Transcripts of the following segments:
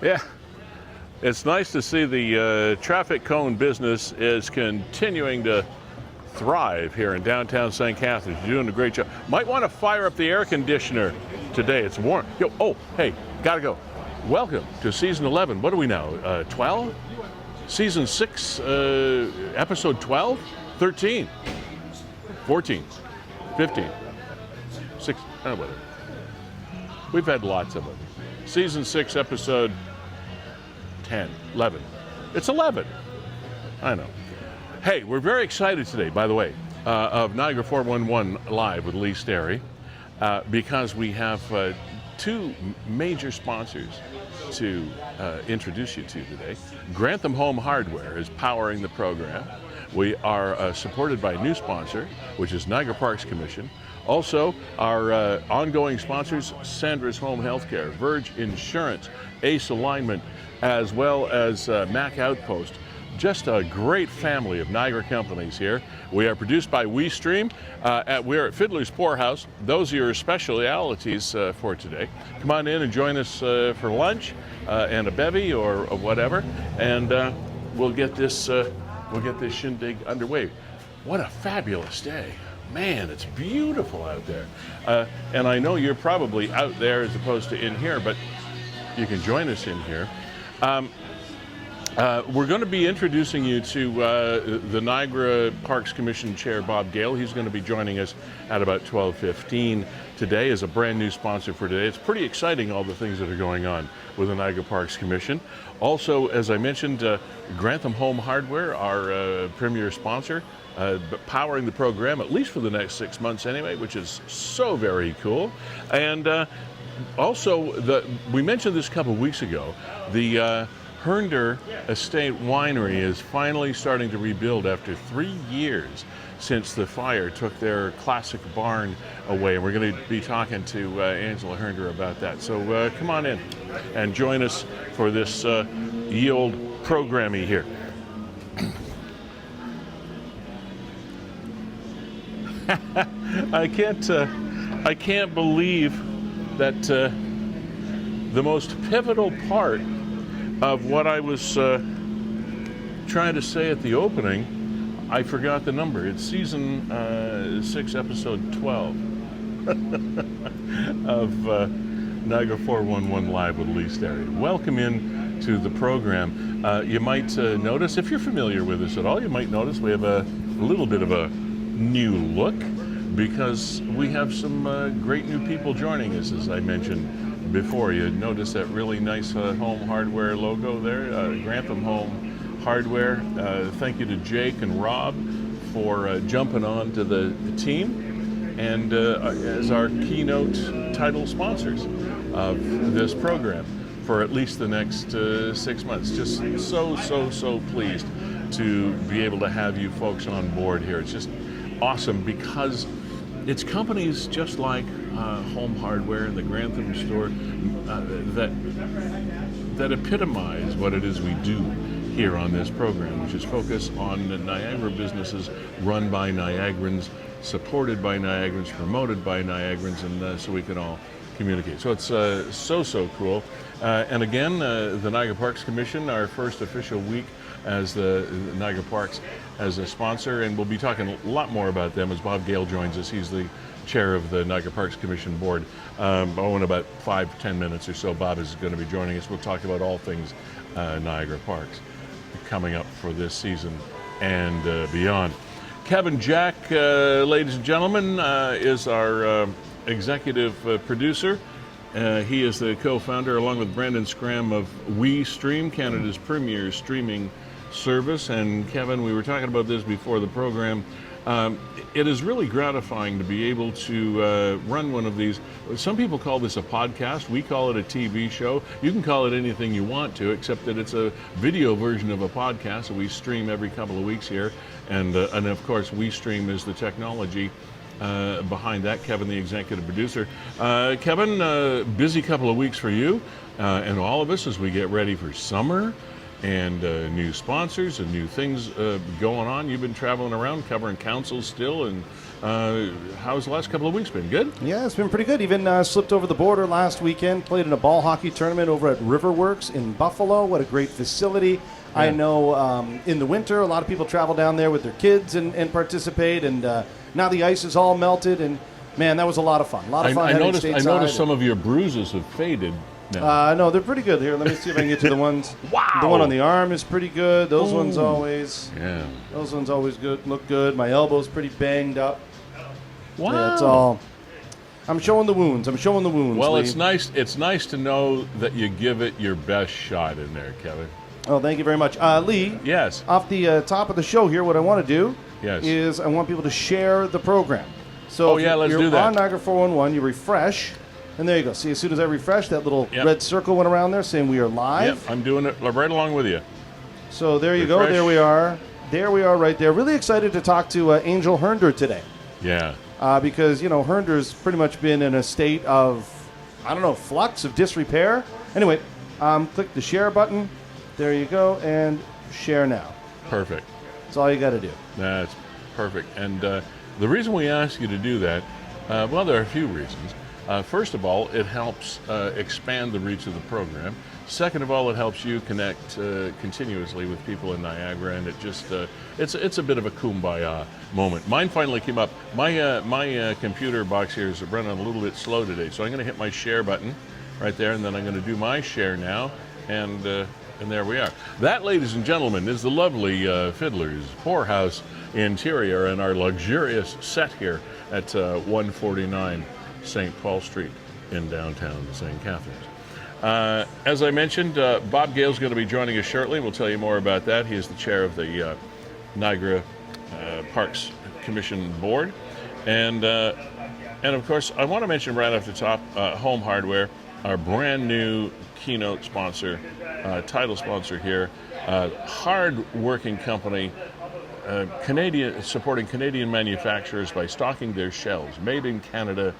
Yeah, it's nice to see the traffic cone business is continuing to thrive here in downtown St. Catharines. You're doing a great job. Might want to fire up the air conditioner today. It's warm. Yo, oh, hey, gotta go. Welcome to season 11. What are we now? 12? Season 6, episode 12? 13? 14? 15? 6? Whatever. We've had lots of them. Season 6, episode 10, 11. It's 11. I know. Hey, we're very excited today, by the way, of Niagara 411 Live with Lee Sterry, because we have two major sponsors to introduce you to today. Grantham Home Hardware is powering the program. We are supported by a new sponsor, which is Niagara Parks Commission. Also, our ongoing sponsors, Sandra's Home Healthcare, Verge Insurance, Ace Alignment, as well as Mac Outpost. Just a great family of Niagara companies here. We are produced by WeeStreem. We're at Fiddler's Poorhouse. Those are your specialities for today. Come on in and join us for lunch and a bevy or whatever, and we'll get this shindig underway. What a fabulous day. Man, it's beautiful out there. And I know you're probably out there as opposed to in here, but you can join us in here. We're going to be introducing you to the Niagara Parks Commission Chair, Bob Gale. He's going to be joining us at about 12:15 today as a brand new sponsor for today. It's pretty exciting, all the things that are going on with the Niagara Parks Commission. Also, as I mentioned, Grantham Home Hardware, our premier sponsor, powering the program, at least for the next 6 months anyway, which is so very cool. And also, we mentioned this a couple of weeks ago, the Hernder Estate Winery is finally starting to rebuild after 3 years since the fire took their classic barn away. And we're going to be talking to Angela Hernder about that. So come on in and join us for this ye old programmy here. I can't believe that the most pivotal part of what I was trying to say at the opening, I forgot the number. It's season 6, episode 12 of Niagara 411 Live with Lee Sterry. Welcome in to the program. You might notice, if you're familiar with us at all, you might notice we have a little bit of a new look because we have some great new people joining us, as I mentioned before. You notice that really nice home hardware logo there, Grantham Home Hardware. Thank you to Jake and Rob for jumping on to the team and as our keynote title sponsors of this program for at least the next 6 months. Just so pleased to be able to have you folks on board here. It's just awesome because it's companies just like Home Hardware and the Grantham store that epitomize what it is we do here on this program, which is focus on the Niagara businesses run by Niagarans, supported by Niagarans, promoted by Niagarans, and so we can all communicate. So it's so cool. And again, the Niagara Parks Commission, our first official week as the Niagara Parks as a sponsor, and we'll be talking a lot more about them as Bob Gale joins us. He's the chair of the Niagara Parks Commission board. In about 5-10 minutes or so, Bob is going to be joining us. We'll talk about all things Niagara Parks coming up for this season and beyond. Kevin Jack, ladies and gentlemen, is our executive producer. He is the co-founder, along with Brandon Scram, of WeeStreem, Canada's premier streaming service. And Kevin, we were talking about this before the program. It is really gratifying to be able to run one of these. Some people call this a podcast. We call it a TV show. You can call it anything you want to, except that it's a video version of a podcast that we stream every couple of weeks here. And of course, WeeStreem is the technology behind that. Kevin, the executive producer. Kevin, busy couple of weeks for you and all of us as we get ready for summer and new sponsors and new things going on. You've been traveling around covering councils still, and how's the last couple of weeks been? Good? Yeah, it's been pretty good. Even slipped over the border last weekend, played in a ball hockey tournament over at Riverworks in Buffalo. What a great facility. Yeah. I know in the winter, a lot of people travel down there with their kids and participate, and now the ice is all melted, and man, that was a lot of fun. A lot of fun. I noticed some of your bruises have faded. No, they're pretty good. Here, let me see if I can get to the ones. Wow. The one on the arm is pretty good. Those ones always. Yeah. Those ones always good. Look good. My elbow's pretty banged up. Wow. Yeah, it's all. I'm showing the wounds. Well, Lee. it's nice. It's nice to know that you give it your best shot in there, Kevin. Oh, thank you very much, Lee. Yes. Off the top of the show here, what I want to do is I want people to share the program. So let's do that. You're on Niagara 411. You refresh. And there you go. See, as soon as I refresh, that little red circle went around there saying we are live. Yep, I'm doing it right along with you. So there you go. There we are. There we are right there. Really excited to talk to Angel Hernder today. Yeah. Because, Hernder's pretty much been in a state of, flux, of disrepair. Anyway, click the share button. There you go. And share now. Perfect. That's all you got to do. That's perfect. And the reason we ask you to do that, there are a few reasons. First of all, it helps expand the reach of the program. Second of all, it helps you connect continuously with people in Niagara, and it just it's a bit of a kumbaya moment. Mine finally came up. My computer box here is running a little bit slow today, so I'm going to hit my share button right there, and then I'm going to do my share now, and there we are. That, ladies and gentlemen, is the lovely Fiddler's Poorhouse interior and our luxurious set here at 149 St. Paul Street in downtown St. Catharines. As I mentioned, Bob Gale's going to be joining us shortly. We'll tell you more about that. He is the chair of the Niagara Parks Commission Board. And of course, I want to mention right off the top, Home Hardware, our brand new keynote sponsor, title sponsor here, hard-working company, supporting Canadian manufacturers by stocking their shelves, made in Canada,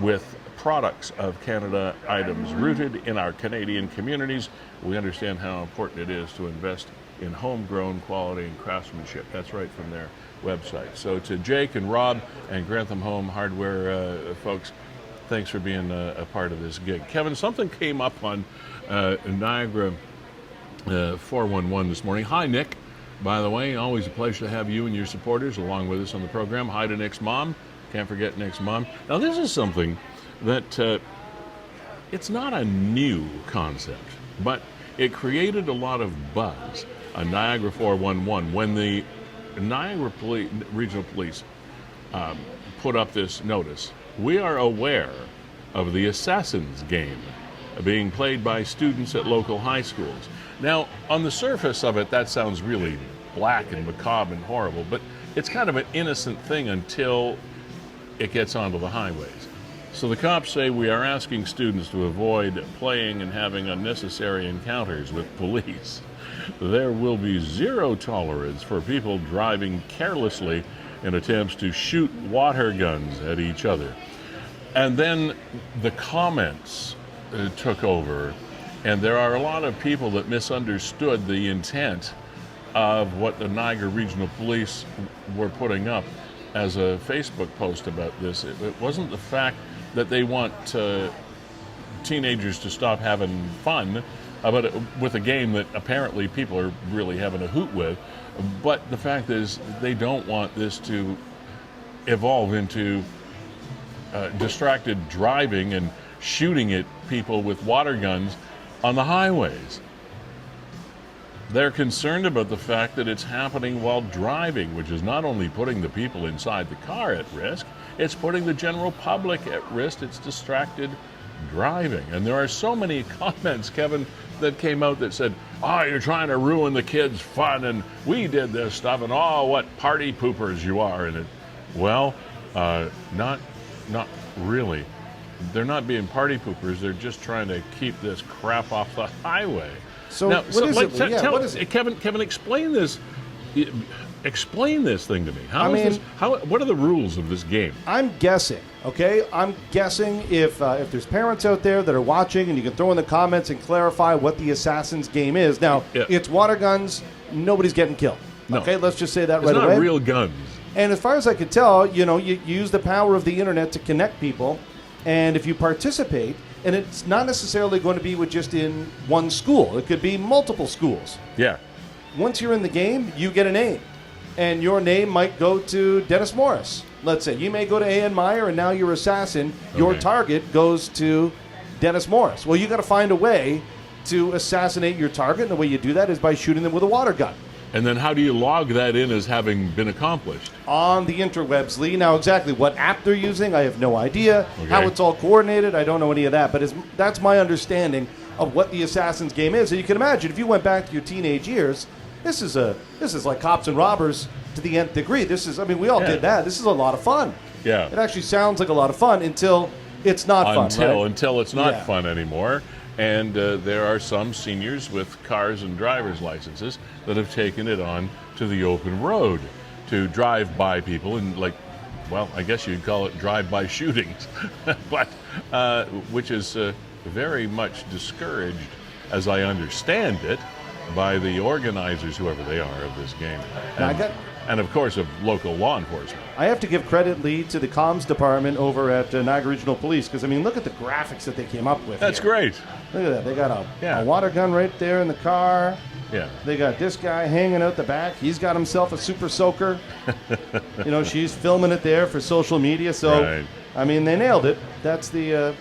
with products of Canada items rooted in our Canadian communities. We understand how important it is to invest in homegrown quality and craftsmanship. That's right from their website. So to Jake and Rob and Grantham Home Hardware folks, thanks for being a part of this gig. Kevin, something came up on Niagara 411 this morning. Hi, Nick. By the way, always a pleasure to have you and your supporters along with us on the program. Hi to Nick's mom. Can't forget Nick's mom. Now, this is something that it's not a new concept, but it created a lot of buzz on Niagara 411 when the Niagara Regional Police put up this notice. We are aware of the Assassin's game being played by students at local high schools. Now, on the surface of it, that sounds really black and macabre and horrible, but it's kind of an innocent thing until it gets onto the highways. So the cops say we are asking students to avoid playing and having unnecessary encounters with police. There will be zero tolerance for people driving carelessly in attempts to shoot water guns at each other. And then the comments took over, and there are a lot of people that misunderstood the intent of what the Niagara Regional Police were putting up as a Facebook post about this. It wasn't the fact that they want teenagers to stop having fun with a game that apparently people are really having a hoot with, but the fact is they don't want this to evolve into distracted driving and shooting at people with water guns on the highways. They're concerned about the fact that it's happening while driving, which is not only putting the people inside the car at risk, it's putting the general public at risk. It's distracted driving. And there are so many comments, Kevin, that came out that said, oh, you're trying to ruin the kids' fun, and we did this stuff, and oh, what party poopers you are. And not really. They're not being party poopers. They're just trying to keep this crap off the highway. So, what is it? Kevin, explain this. Explain this thing to me. What are the rules of this game? I'm guessing, okay? I'm guessing if there's parents out there that are watching, and you can throw in the comments and clarify what the Assassin's game is. Now, it's water guns. Nobody's getting killed. No. Okay, let's just say that It's right away. not real guns. And as far as I could tell, you use the power of the internet to connect people. And if you participate, and it's not necessarily going to be with just in one school. It could be multiple schools. Yeah. Once you're in the game, you get a name. And your name might go to Dennis Morris. Let's say you may go to A.N. Meyer, and now your assassin, your target goes to Dennis Morris. Well, you got to find a way to assassinate your target, and the way you do that is by shooting them with a water gun. And then how do you log that in as having been accomplished? On the interwebs, Lee. Now, exactly what app they're using, I have no idea. How it's all coordinated, I don't know any of that. But that's my understanding of what the Assassin's game is. And you can imagine, if you went back to your teenage years, this is like Cops and Robbers to the nth degree. We all did that. This is a lot of fun. Yeah. It actually sounds like a lot of fun until it's not fun, right? Until it's not fun anymore. And there are some seniors with cars and driver's licenses that have taken it on to the open road to drive by people and I guess you'd call it drive-by shootings, but which is very much discouraged, as I understand it, by the organizers, whoever they are, of this game. And of course, of local law enforcement. I have to give credit, Lee, to the comms department over at Niagara Regional Police, because, look at the graphics that they came up with. That's great. Look at that. They got a water gun right there in the car. Yeah. They got this guy hanging out the back. He's got himself a super soaker. She's filming it there for social media. So, they nailed it. That's the...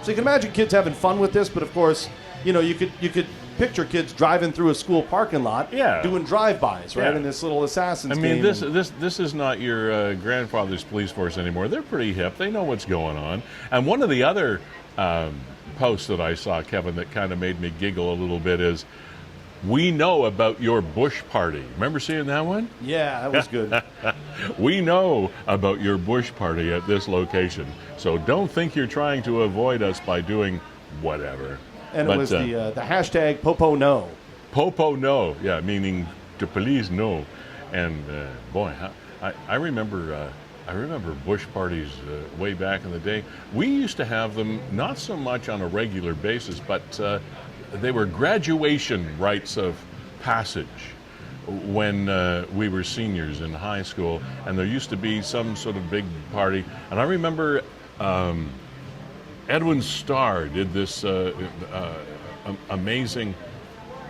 So you can imagine kids having fun with this, but of course, you could picture kids driving through a school parking lot, doing drive-bys, right? In this little Assassin's game. This is not your grandfather's police force anymore. They're pretty hip. They know what's going on. And one of the other posts that I saw, Kevin, that kind of made me giggle a little bit is, "We know about your bush party." Remember seeing that one? Yeah, that was good. "We know about your bush party at this location, so don't think you're trying to avoid us by doing whatever." And it was the hashtag Popo No. Popo No, meaning the police know. And boy, I remember bush parties way back in the day. We used to have them not so much on a regular basis, but they were graduation rites of passage when we were seniors in high school, and there used to be some sort of big party. And I remember Edwin Starr did this amazing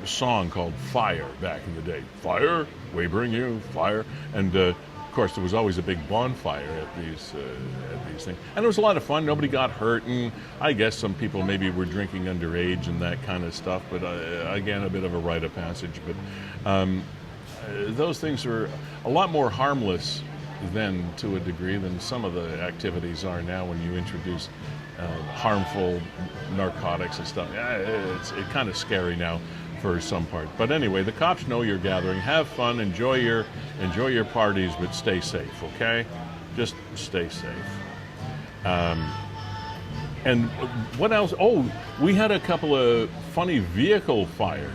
song called Fire back in the day. Fire, we bring you fire. And of course, there was always a big bonfire at these things. And it was a lot of fun. Nobody got hurt. And I guess some people maybe were drinking underage and that kind of stuff. But again, a bit of a rite of passage. But those things are a lot more harmless then, to a degree, than some of the activities are now when you introduce harmful narcotics and stuff. It's kind of scary now for some part. But anyway, the cops know you're gathering. Have fun, enjoy your parties, but stay safe, okay? Just stay safe. And what else? Oh, we had a couple of funny vehicle fires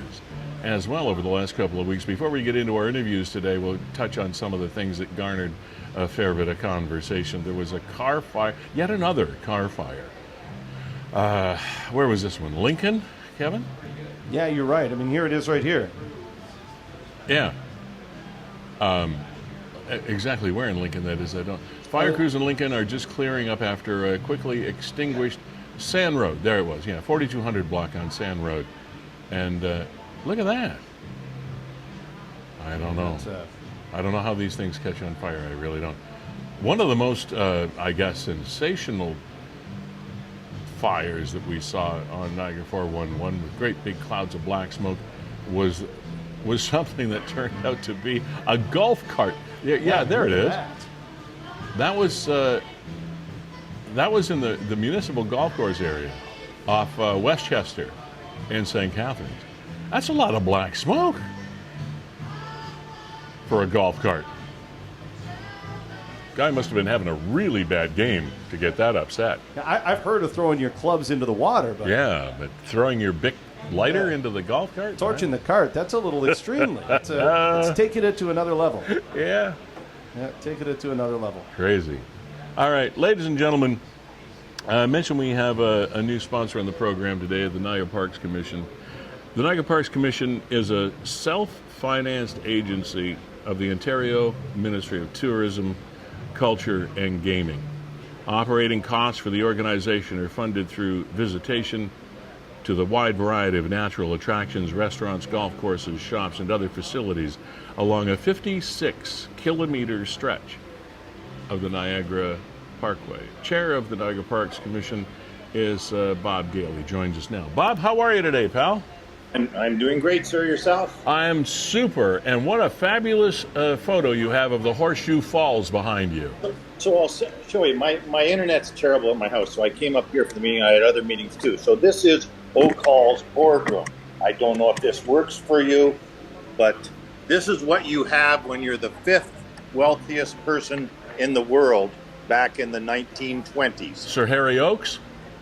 as well over the last couple of weeks. Before we get into our interviews today, we'll touch on some of the things that garnered a fair bit of conversation. There was a car fire, yet another car fire. Where was this one? Lincoln, Kevin? Yeah, you're right. Here it is right here. Yeah. Exactly where in Lincoln that is, I don't. Fire crews in Lincoln are just clearing up after a quickly extinguished Sand Road. There it was, 4200 block on Sand Road. And look at that. I don't know. I don't know how these things catch on fire. I really don't. One of the most, sensational fires that we saw on Niagara 411 with great big clouds of black smoke was something that turned out to be a golf cart. Yeah, there it is. That was in the municipal golf course area off Westchester in St. Catharines. That's a lot of black smoke for a golf cart. Guy must have been having a really bad game to get that upset. I've heard of throwing your clubs into the water, but yeah, but throwing your lighter into the golf cart? Torching the cart, that's a little extremely. Let's take it to another level. Yeah. Yeah, take it to another level. Crazy. All right, ladies and gentlemen, I mentioned we have a new sponsor on the program today, the Niagara Parks Commission. The Niagara Parks Commission is a self-financed agency of the Ontario Ministry of Tourism, Culture and Gaming. Operating costs for the organization are funded through visitation to the wide variety of natural attractions, restaurants, golf courses, shops, and other facilities along a 56-kilometer stretch of the Niagara Parkway. Chair of the Niagara Parks Commission is Bob Gale. He joins us now. Bob, how are you today, pal? I'm doing great, sir. Yourself? I'm super. And what a fabulous photo you have of the Horseshoe Falls behind you. So I'll show you. My internet's terrible at my house, so I came up here for the meeting. I had other meetings too. So this is O'Call's boardroom. I don't know if this works for you, but this is what you have when you're the fifth wealthiest person in the world back in the 1920s. Sir Harry Oakes?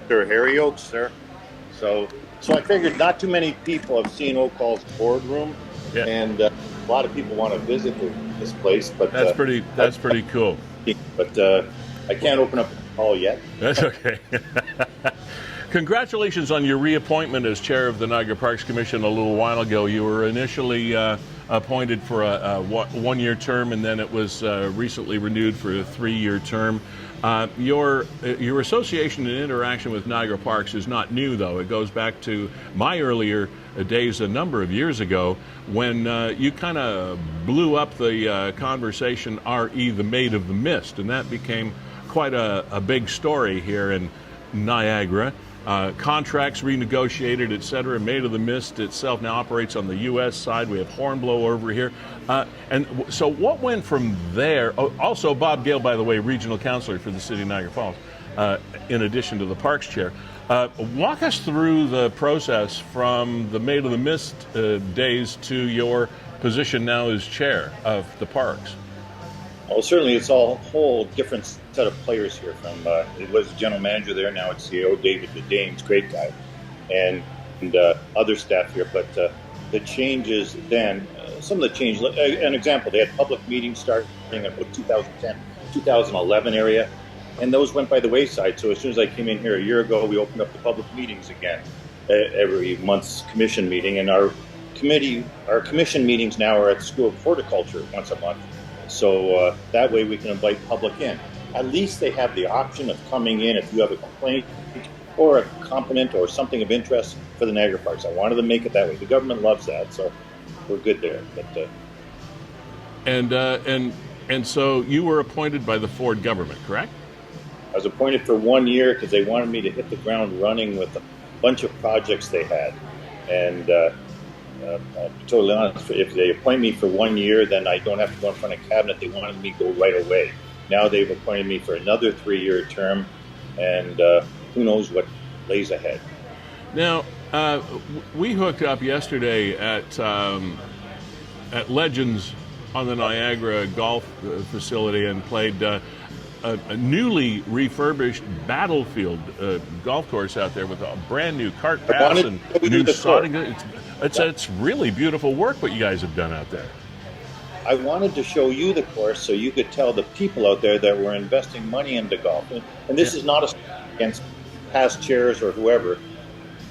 Sir Harry Oakes, sir. So I figured not too many people have seen O'Call's boardroom, Yeah. and a lot of people want to visit this place. But That's pretty cool. But I can't open up the call yet. That's okay. Congratulations on your reappointment as chair of the Niagara Parks Commission a little while ago. You were initially appointed for a one-year term, and then it was recently renewed for a 3-year term. Your association and interaction with Niagara Parks is not new, though. It goes back to my earlier days a number of years ago when you kind of blew up the conversation, R.E. the Maid of the Mist, and that became quite a big story here in Niagara. Contracts renegotiated, et cetera. Maid of the Mist itself now operates on the U.S. side. We have Hornblow over here. And so what went from there? Oh, also, Bob Gale, by the way, regional councillor for the city of Niagara Falls, in addition to the parks chair. Walk us through the process from the Maid of the Mist days to your position now as chair of the parks. Well, certainly it's all a whole different set of players here. From it was general manager there, now it's CEO David Dames, great guy, and other staff here. But the changes then, some of the changes. An example, they had public meetings starting in about 2010, 2011 area, and those went by the wayside. So as soon as I came in here a year ago, we opened up the public meetings again, every month's commission meeting, and our commission meetings now are at the School of Horticulture once a month. So that way we can invite public in. At least they have the option of coming in if you have a complaint or a component or something of interest for the Niagara Parks. I wanted to make it that way. The government loves that, so we're good there. But and so you were appointed by the Ford government, correct? I was appointed for 1 year because they wanted me to hit the ground running with a bunch of projects they had. And to be totally honest, if they appoint me for 1 year, then I don't have to go in front of cabinet. They wanted me to go right away. Now they've appointed me for another 3-year term, and who knows what lays ahead. Now, we hooked up yesterday at Legends on the Niagara golf facility and played a newly refurbished Battlefield golf course out there with a brand new cart path and new sodding. It's really beautiful work what you guys have done out there. I wanted to show you the course so you could tell the people out there that we're investing money into golf. And this is not against past chairs or whoever.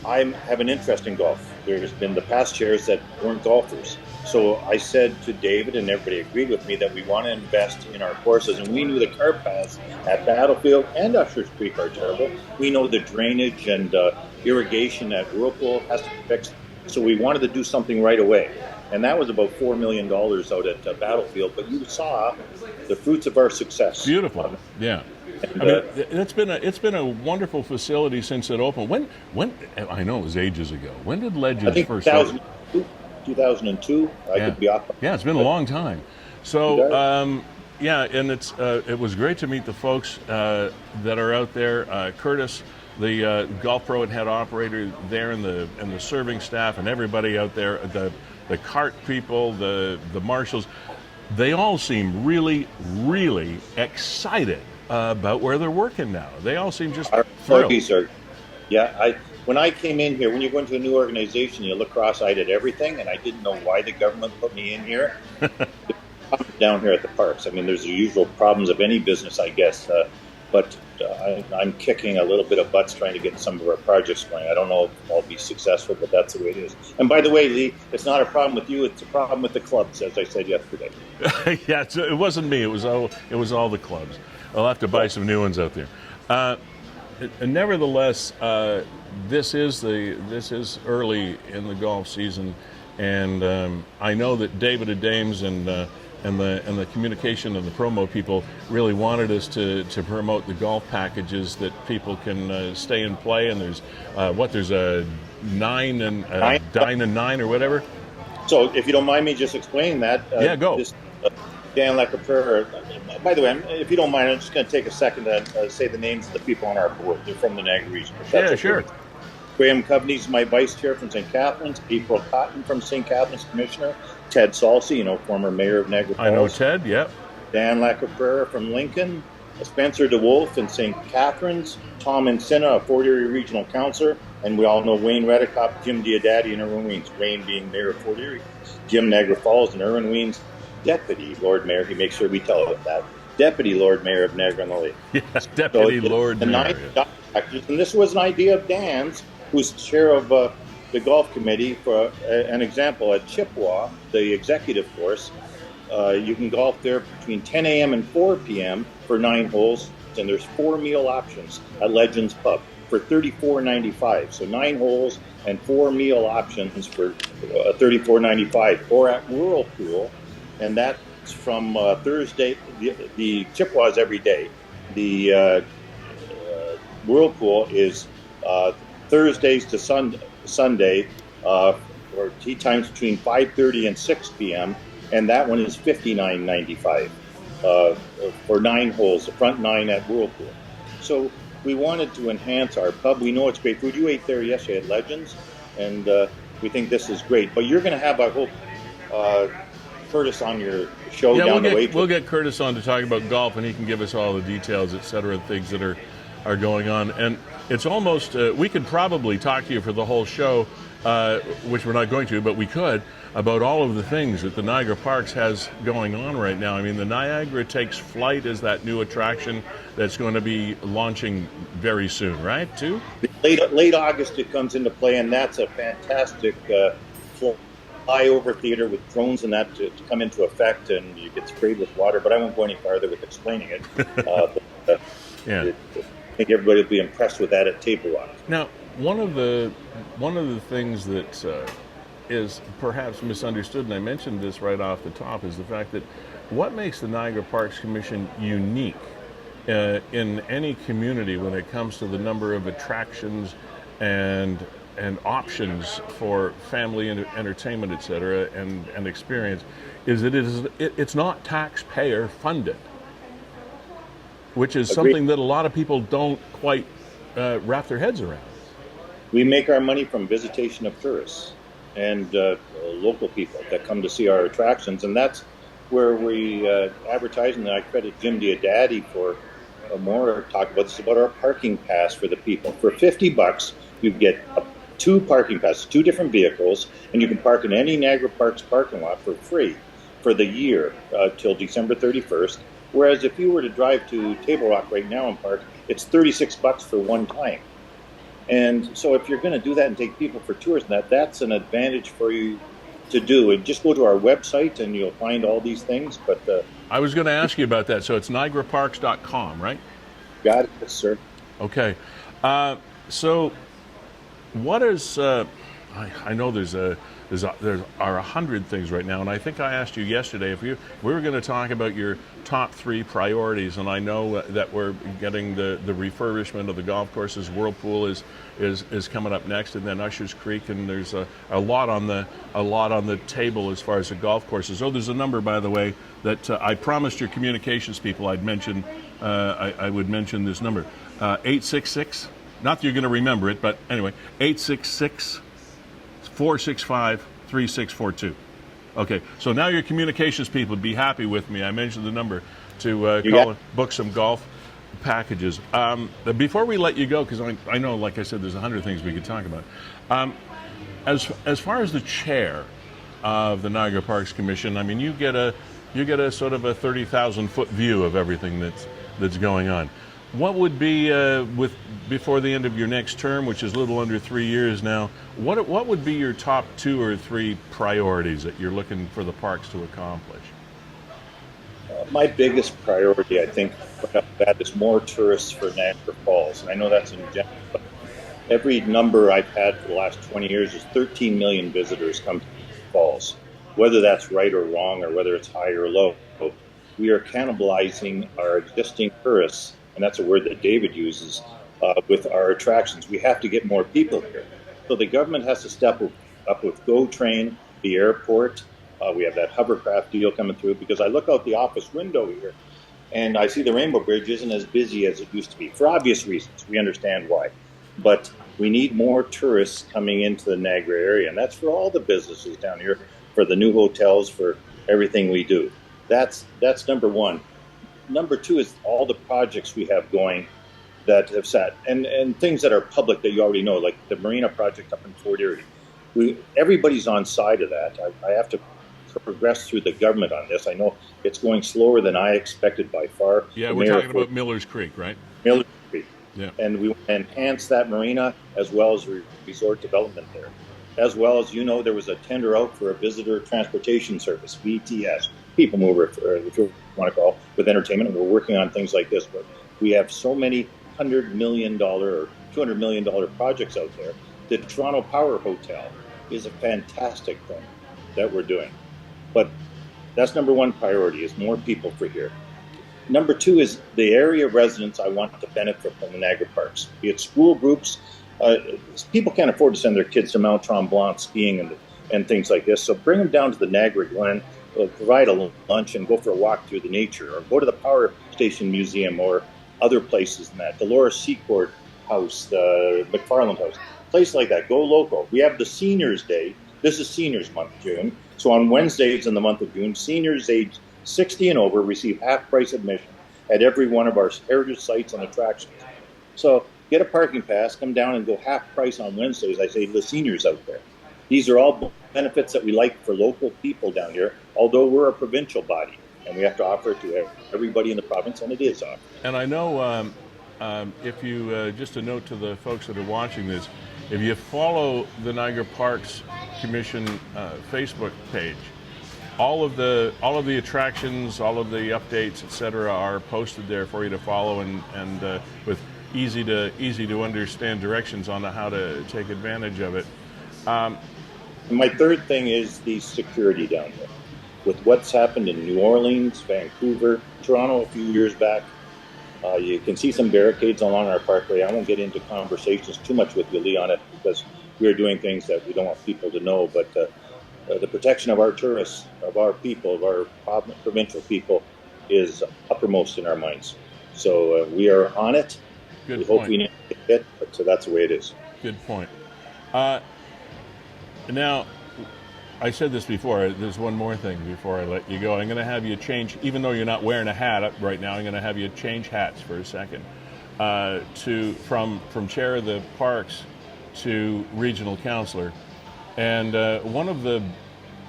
I have an interest in golf. There's been the past chairs that weren't golfers. So I said to David, and everybody agreed with me, that we want to invest in our courses. And we knew the cart paths at Battlefield and Usher's Creek are terrible. We know the drainage and irrigation at Whirlpool has to be fixed. So we wanted to do something right away. And that was about $4 million out at Battlefield. But you saw the fruits of our success. Beautiful, yeah. And, I mean, it's been a wonderful facility since it opened. When I know it was ages ago. When did Legends I think first open? 2002. I could be off. Yeah, it's been a long time. So yeah, and it was great to meet the folks that are out there. Curtis, the golf pro and head operator there, and the serving staff and everybody out there. The cart people, the marshals, they all seem really, really excited about where they're working now. They all seem just Our thrilled. employees are, yeah. when I came in here, when you go into a new organization, you look cross-eyed at everything, and I didn't know why the government put me in here. Down here at the parks, I mean, there's the usual problems of any business, I guess, but I'm kicking a little bit of butts trying to get some of our projects going. I don't know if I'll be successful, but that's the way it is. And by the way, Lee, it's not a problem with you, it's a problem with the clubs, as I said yesterday. Yeah, it wasn't me, it was all the clubs. I'll have to buy some new ones out there. Nevertheless, this is early in the golf season, and I know that David of Dames and the communication and the promo people really wanted us to promote the golf packages that people can stay and play. And there's a dine and nine or whatever. So if you don't mind me just explaining that, yeah, go. Dan Lecapur. By the way, if you don't mind, I'm just going to take a second to say the names of the people on our board. They're from the Niagara region. Yeah, sure. Graham Coveney's my vice chair from St. Catharines. April Cotton from St. Catharines, commissioner. Ted Salsey, former mayor of Niagara Falls. I know Ted, yep. Dan Lacapera from Lincoln. Spencer DeWolf in St. Catharines. Tom Encina, a Fort Erie regional councillor. And we all know Wayne Redicop, Jim Diodati, and Irwin Weens. Wayne being mayor of Fort Erie. Jim Niagara Falls, and Irwin Weens, deputy Lord Mayor. He makes sure we tell him that. Deputy Lord Mayor of Niagara on the Lake. Yes, Deputy Lord Mayor. And this was an idea of Dan's, who's chair of the golf committee. For an example, at Chippewa, the executive course, you can golf there between 10 a.m. and 4 p.m. for 9 holes, and there's 4 meal options at Legends Pub for $34.95. So 9 holes and 4 meal options for $34.95. Or at Whirlpool, and that's from Thursday. The Chippewa's every day. The Whirlpool is Thursdays to Sunday, or tee times between 5:30 and 6 p.m., and that one is $59.95 for 9 holes, the front 9 at Whirlpool. So we wanted to enhance our pub. We know it's great food. You ate there yesterday at Legends, and we think this is great. But you're going to have, I hope, Curtis on your show down the way. We'll get Curtis on to talk about golf, and he can give us all the details, et cetera, things that are going on. And it's almost, we could probably talk to you for the whole show, which we're not going to, but we could, about all of the things that the Niagara Parks has going on right now. I mean, the Niagara Takes Flight is that new attraction that's going to be launching very soon, right, too? Late August it comes into play, and that's a fantastic flyover theater with drones and that to come into effect, and you get sprayed with water, but I won't go any farther with explaining it. Yeah. I think everybody will be impressed with that at Table Rock. Now, one of the things that is perhaps misunderstood, and I mentioned this right off the top, is the fact that what makes the Niagara Parks Commission unique in any community when it comes to the number of attractions and options for family entertainment, et cetera, and experience, is it's not taxpayer funded, which is something that a lot of people don't quite wrap their heads around. We make our money from visitation of tourists and local people that come to see our attractions, and that's where we advertise, and I credit Jim Diodati for more talk about this, about our parking pass for the people. For $50, you get 2 parking passes, 2 different vehicles, and you can park in any Niagara Parks parking lot for free for the year till December 31st. Whereas if you were to drive to Table Rock right now and park, it's $36 for one time. And so if you're going to do that and take people for tours, that's an advantage for you to do. And just go to our website and you'll find all these things. But I was going to ask you about that. So it's NiagaraParks.com, right? Got it, sir. Okay. So what is? I know there are 100 things right now, and I think I asked you yesterday if we were going to talk about your top 3 priorities, and I know that we're getting the refurbishment of the golf courses. Whirlpool is coming up next, and then Ushers Creek, and there's a lot on the table as far as the golf courses. Oh, there's a number, by the way, that I promised your communications people I'd mention. I would mention this number, 866. Not that you're going to remember it, but anyway, 866-465-3642. Okay, so now your communications people would be happy with me. I mentioned the number to call and book some golf packages. Before we let you go, because I know, like I said, there's 100 things we could talk about. As far as the chair of the Niagara Parks Commission, I mean, you get a sort of a 30,000-foot view of everything that's going on. What would be before the end of your next term, which is a little under 3 years now? What would be your top 2 or 3 priorities that you're looking for the parks to accomplish? My biggest priority, I think, that is more tourists for Niagara Falls, and I know that's in general. But every number I've had for the last 20 years is 13 million visitors come to Falls. Whether that's right or wrong, or whether it's high or low, we are cannibalizing our existing tourists, and that's a word that David uses, with our attractions. We have to get more people here. So the government has to step up with GO Train, the airport. We have that hovercraft deal coming through, because I look out the office window here and I see the Rainbow Bridge isn't as busy as it used to be, for obvious reasons. We understand why. But we need more tourists coming into the Niagara area, and that's for all the businesses down here, for the new hotels, for everything we do. That's number one. Number 2 is all the projects we have going that have sat, and things that are public that you already know, like the marina project up in Fort Erie. Everybody's on side of that. I have to progress through the government on this. I know it's going slower than I expected by far. Yeah, we're talking about Miller's Creek, right? Miller's Creek. Yeah. And we want to enhance that marina as well as resort development there. As well as, there was a tender out for a visitor transportation service, VTS, people mover, if you want to call, with entertainment. And we're working on things like this. But we have so many $100 million or $200 million projects out there. The Toronto Power Hotel is a fantastic thing that we're doing. But that's number 1 priority, is more people for here. Number 2 is the area residents I want to benefit from the Niagara Parks, be it school groups. People can't afford to send their kids to Mount Tremblant skiing and things like this. So bring them down to the Niagara Glen, provide a lunch and go for a walk through the nature, or go to the Power Station Museum or other places than that. Dolores Seacourt House, the McFarland House, places like that. Go local. We have the Seniors Day. This is Seniors Month, June. So on Wednesdays in the month of June, seniors aged 60 and over receive half-price admission at every one of our heritage sites and attractions. So get a parking pass, come down and go half-price on Wednesdays, I say to the seniors out there. These are all benefits that we like for local people down here, although we're a provincial body, and we have to offer it to everybody in the province, and it is offered. And I know, if you, just a note to the folks that are watching this, if you follow the Niagara Parks Commission Facebook page, all of the attractions, all of the updates, etc., are posted there for you to follow, and with easy to understand directions on how to take advantage of it. My third thing is the security down there. With what's happened in New Orleans, Vancouver, Toronto a few years back, you can see some barricades along our parkway. I won't get into conversations too much with you, Lee, on it, because we're doing things that we don't want people to know. But the protection of our tourists, of our people, of our provincial people, is uppermost in our minds. So we are on it. Good point. Hope we need to get it, but so that's the way it is. Good point. Now, I said this before, there's one more thing before I let you go. I'm going to have you change, even though you're not wearing a hat up right now, I'm going to have you change hats for a second, from chair of the parks to regional councillor. And one of the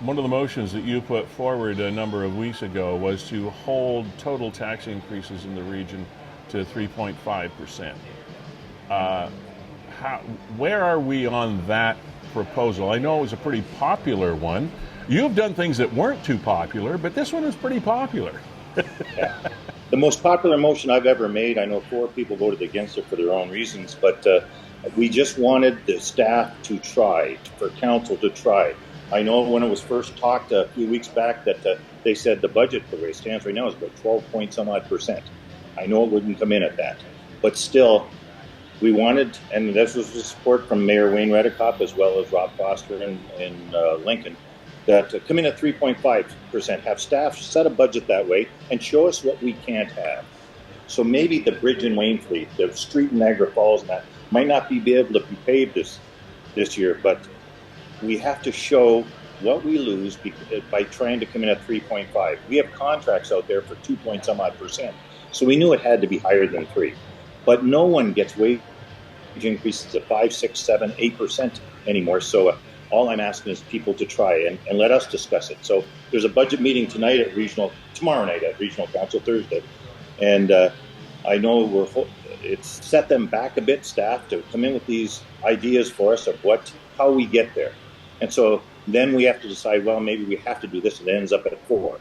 motions that you put forward a number of weeks ago was to hold total tax increases in the region to 3.5%. Where are we on that proposal? I know it was a pretty popular one. You've done things that weren't too popular, but this one is pretty popular. Yeah. The most popular motion I've ever made, I know 4 people voted against it for their own reasons, but we just wanted the staff to try, for council to try. I know when it was first talked a few weeks back that they said the budget, the way it stands right now, is about 12 point some odd %. I know it wouldn't come in at that, but still, we wanted, and this was the support from Mayor Wayne Redekop as well as Rob Foster in Lincoln, that come in at 3.5%, have staff set a budget that way, and show us what we can't have. So maybe the bridge in Wainfleet, the street in Niagara Falls, and that might not be able to be paved this year, but we have to show what we lose by trying to come in at 3.5. We have contracts out there for 2 point some odd %. So we knew it had to be higher than 3. But no one gets wage increases of 5, 6, 7, 8% anymore. So all I'm asking is people to try and let us discuss it. So there's a budget meeting tomorrow night at Regional Council, Thursday. And I know it's set them back a bit, staff, to come in with these ideas for us of how we get there. And so then we have to decide, well, maybe we have to do this, and it ends up at 4. Right.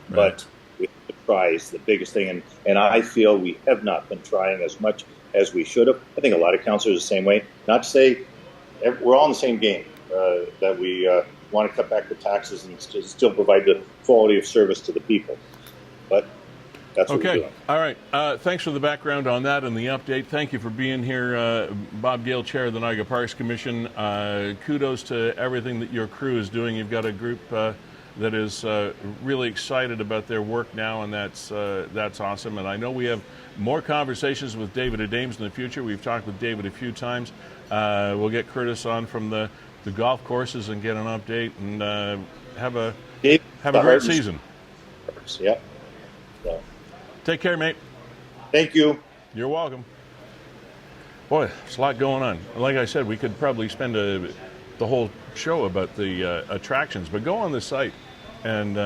But we have to try is the biggest thing. And I feel we have not been trying as much as we should have. I think a lot of councillors are the same way. Not to say we're all in the same game, that we want to cut back the taxes and still provide the quality of service to the people. But that's what we're doing. All right. Thanks for the background on that and the update. Thank you for being here, Bob Gale, Chair of the Niagara Parks Commission. Kudos to everything that your crew is doing. You've got a group that is really excited about their work now, and that's awesome. And I know we have more conversations with David at Dames in the future. We've talked with David a few times. We'll get Curtis on from the golf courses and get an update and have a great season. Yep. So. Take care, mate. Thank you. You're welcome. Boy, there's a lot going on. Like I said, we could probably spend the whole show about the attractions, but go on the site and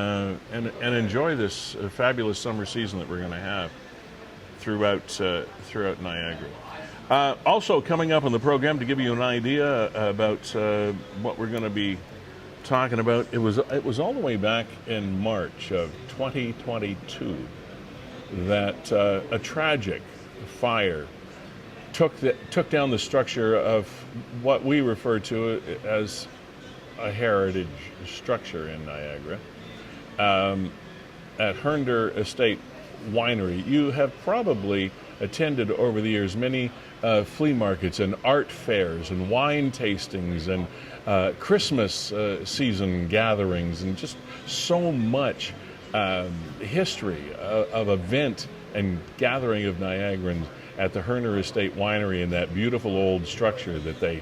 enjoy this fabulous summer season that we're going to have throughout Niagara. Also coming up on the program, to give you an idea about what we're going to be talking about, it was all the way back in March of 2022 that a tragic fire took down the structure of what we refer to as a heritage structure in Niagara at Hernder Estate Winery. You have probably attended over the years many flea markets and art fairs and wine tastings and Christmas season gatherings, and just so much history of event and gathering of Niagarans at the Hernder Estate Winery in that beautiful old structure that they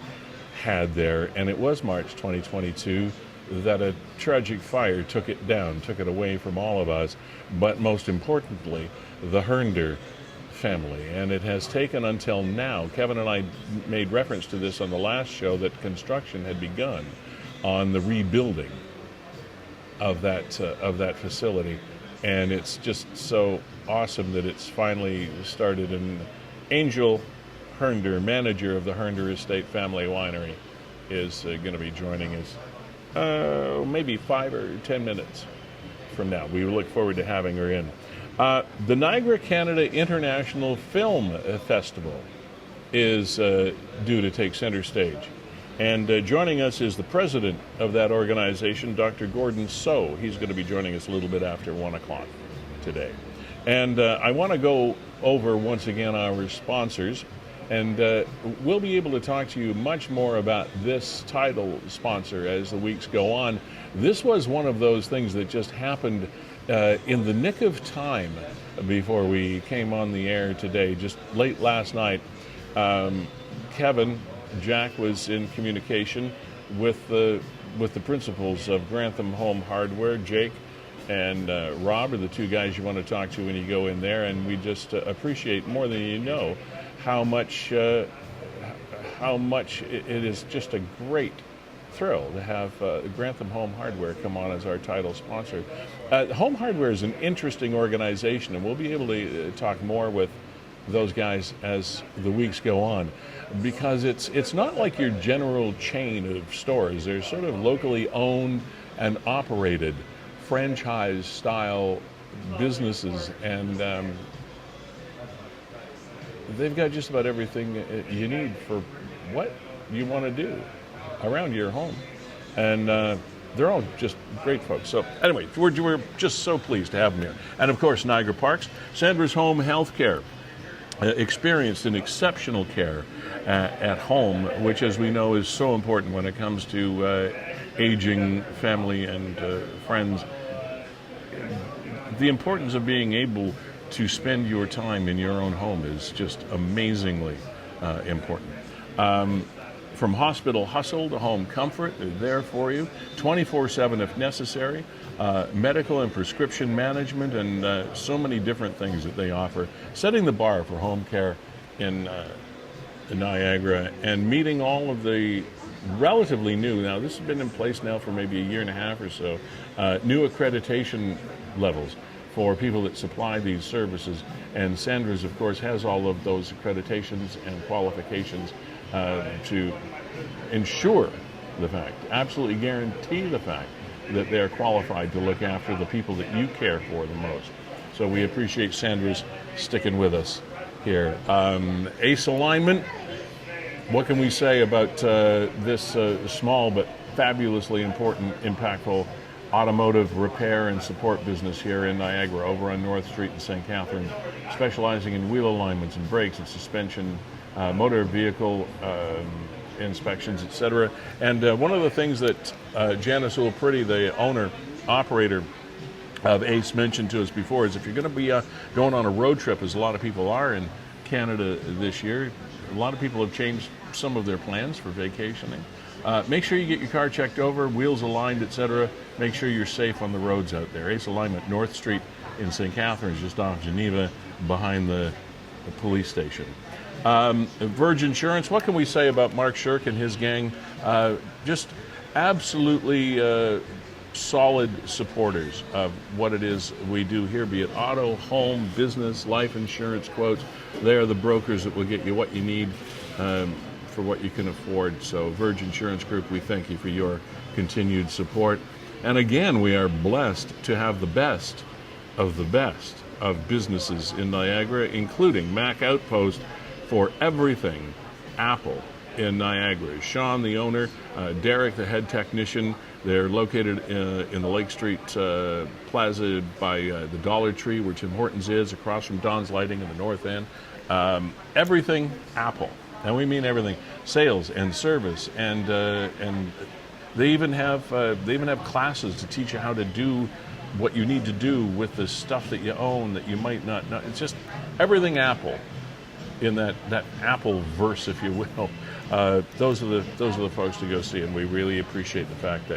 had there. And it was March 2022 that a tragic fire took it down, took it away from all of us, but most importantly, the Hernder family. And it has taken until now, Kevin and I made reference to this on the last show, that construction had begun on the rebuilding of that facility. And it's just so awesome that it's finally started. And Angel Hernder, manager of the Hernder Estate Family Winery, is going to be joining us maybe 5 or 10 minutes from now. We look forward to having her in. The Niagara Canada International Film Festival is due to take center stage. And joining us is the president of that organization, Dr. Gordon So. He's going to be joining us a little bit after 1 o'clock today. And I want to go over once again our sponsors, and we'll be able to talk to you much more about this title sponsor as the weeks go on. This was one of those things that just happened in the nick of time before we came on the air today, just late last night. Jack was in communication with the principals of Grantham Home Hardware. Jake and Rob are the two guys you want to talk to when you go in there, and we just appreciate more than you know how much it is just a great thrill to have Grantham Home Hardware come on as our title sponsor. Home Hardware is an interesting organization, and we'll be able to talk more with those guys as the weeks go on, because it's not like your general chain of stores. They're sort of locally owned and operated franchise style businesses, and they've got just about everything you need for what you want to do around your home, and they're all just great folks. So anyway, we're just so pleased to have them here. And of course, Niagara Parks, Sandra's Home Healthcare, experienced in exceptional care at home, which, as we know, is so important when it comes to aging family and friends. The importance of being able to spend your time in your own home is just amazingly important. From hospital hustle to home comfort, they're there for you 24/7 if necessary. Medical and prescription management, and so many different things that they offer, setting the bar for home care in Niagara, and meeting all of the relatively new, now this has been in place now for maybe a year and a half or so, new accreditation levels for people that supply these services. And Sandra's, of course, has all of those accreditations and qualifications to ensure the fact, absolutely guarantee the fact, that they're qualified to look after the people that you care for the most. So we appreciate Sandra's sticking with us here. Ace Alignment, what can we say about this small but fabulously important, impactful automotive repair and support business here in Niagara, over on North Street in St. Catharines, specializing in wheel alignments and brakes and suspension, motor vehicle inspections, etc. And one of the things that Janice Ulpritty, the owner, operator of Ace, mentioned to us before is if you're going to be going on a road trip, as a lot of people are in Canada this year, a lot of people have changed some of their plans for vacationing. Make sure you get your car checked over, wheels aligned, etc. Make sure you're safe on the roads out there. Ace Alignment, North Street in St. Catharines, just off Geneva, behind the police station. Verge Insurance, what can we say about Mark Shirk and his gang? Just absolutely solid supporters of what it is we do here, be it auto, home, business, life insurance quotes. They are the brokers that will get you what you need for what you can afford. So Verge Insurance Group, we thank you for your continued support. And again, we are blessed to have the best of businesses in Niagara, including Mac Outpost for everything Apple in Niagara. Sean, the owner, Derek, the head technician. They're located in the Lake Street Plaza by the Dollar Tree, where Tim Hortons is, across from Don's Lighting in the north end. Everything Apple, and we mean everything. Sales and service, and they even have classes to teach you how to do what you need to do with the stuff that you own that you might not know. It's just everything Apple, in that Apple verse, if you will. Those are the folks to go see, and we really appreciate the fact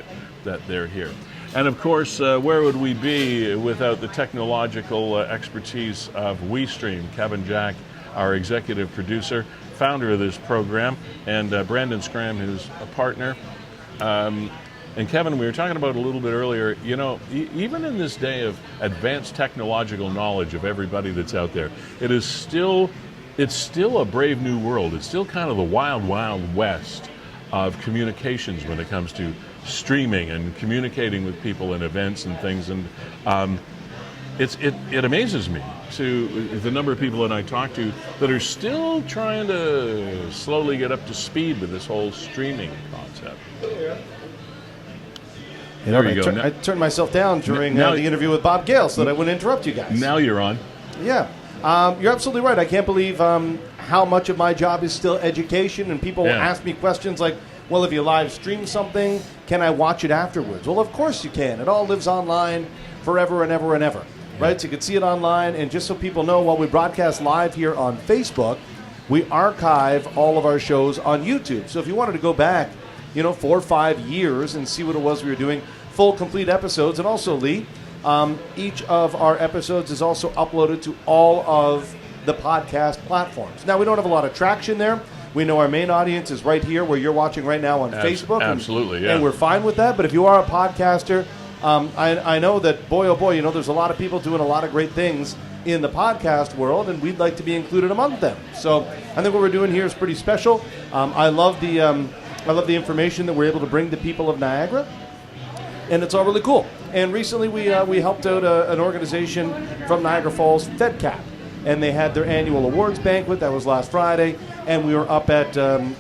that they're here. And of course, where would we be without the technological expertise of WeeStream? Kevin Jack, our executive producer, founder of this program, and Brandon Scram, who's a partner. And Kevin, we were talking about a little bit earlier, you know, even in this day of advanced technological knowledge of everybody that's out there, it's still a brave new world. It's still kind of the wild, wild west of communications when it comes to streaming and communicating with people in events and things. And it amazes me to the number of people that I talk to that are still trying to slowly get up to speed with this whole streaming concept. You know, I turned myself down during the interview with Bob Gale so that I wouldn't interrupt you guys. Now you're on. Yeah. You're absolutely right. I can't believe how much of my job is still education, and people ask me questions like, well, if you live stream something, can I watch it afterwards? Well, of course you can. It all lives online forever and ever and ever, right? So you can see it online, and just so people know, while we broadcast live here on Facebook, we archive all of our shows on YouTube. So if you wanted to go back, 4 or 5 years and see what it was we were doing, full, complete episodes, and also, Lee, each of our episodes is also uploaded to all of the podcast platforms. Now, we don't have a lot of traction there. We know our main audience is right here where you're watching right now on Facebook. Absolutely, and we're fine with that. But if you are a podcaster, I know that, boy, oh boy, there's a lot of people doing a lot of great things in the podcast world, and we'd like to be included among them. So I think what we're doing here is pretty special. I love the information that we're able to bring to people of Niagara, and it's all really cool. And recently we helped out an organization from Niagara Falls, FedCap, and they had their annual awards banquet. That was last Friday, and we were up at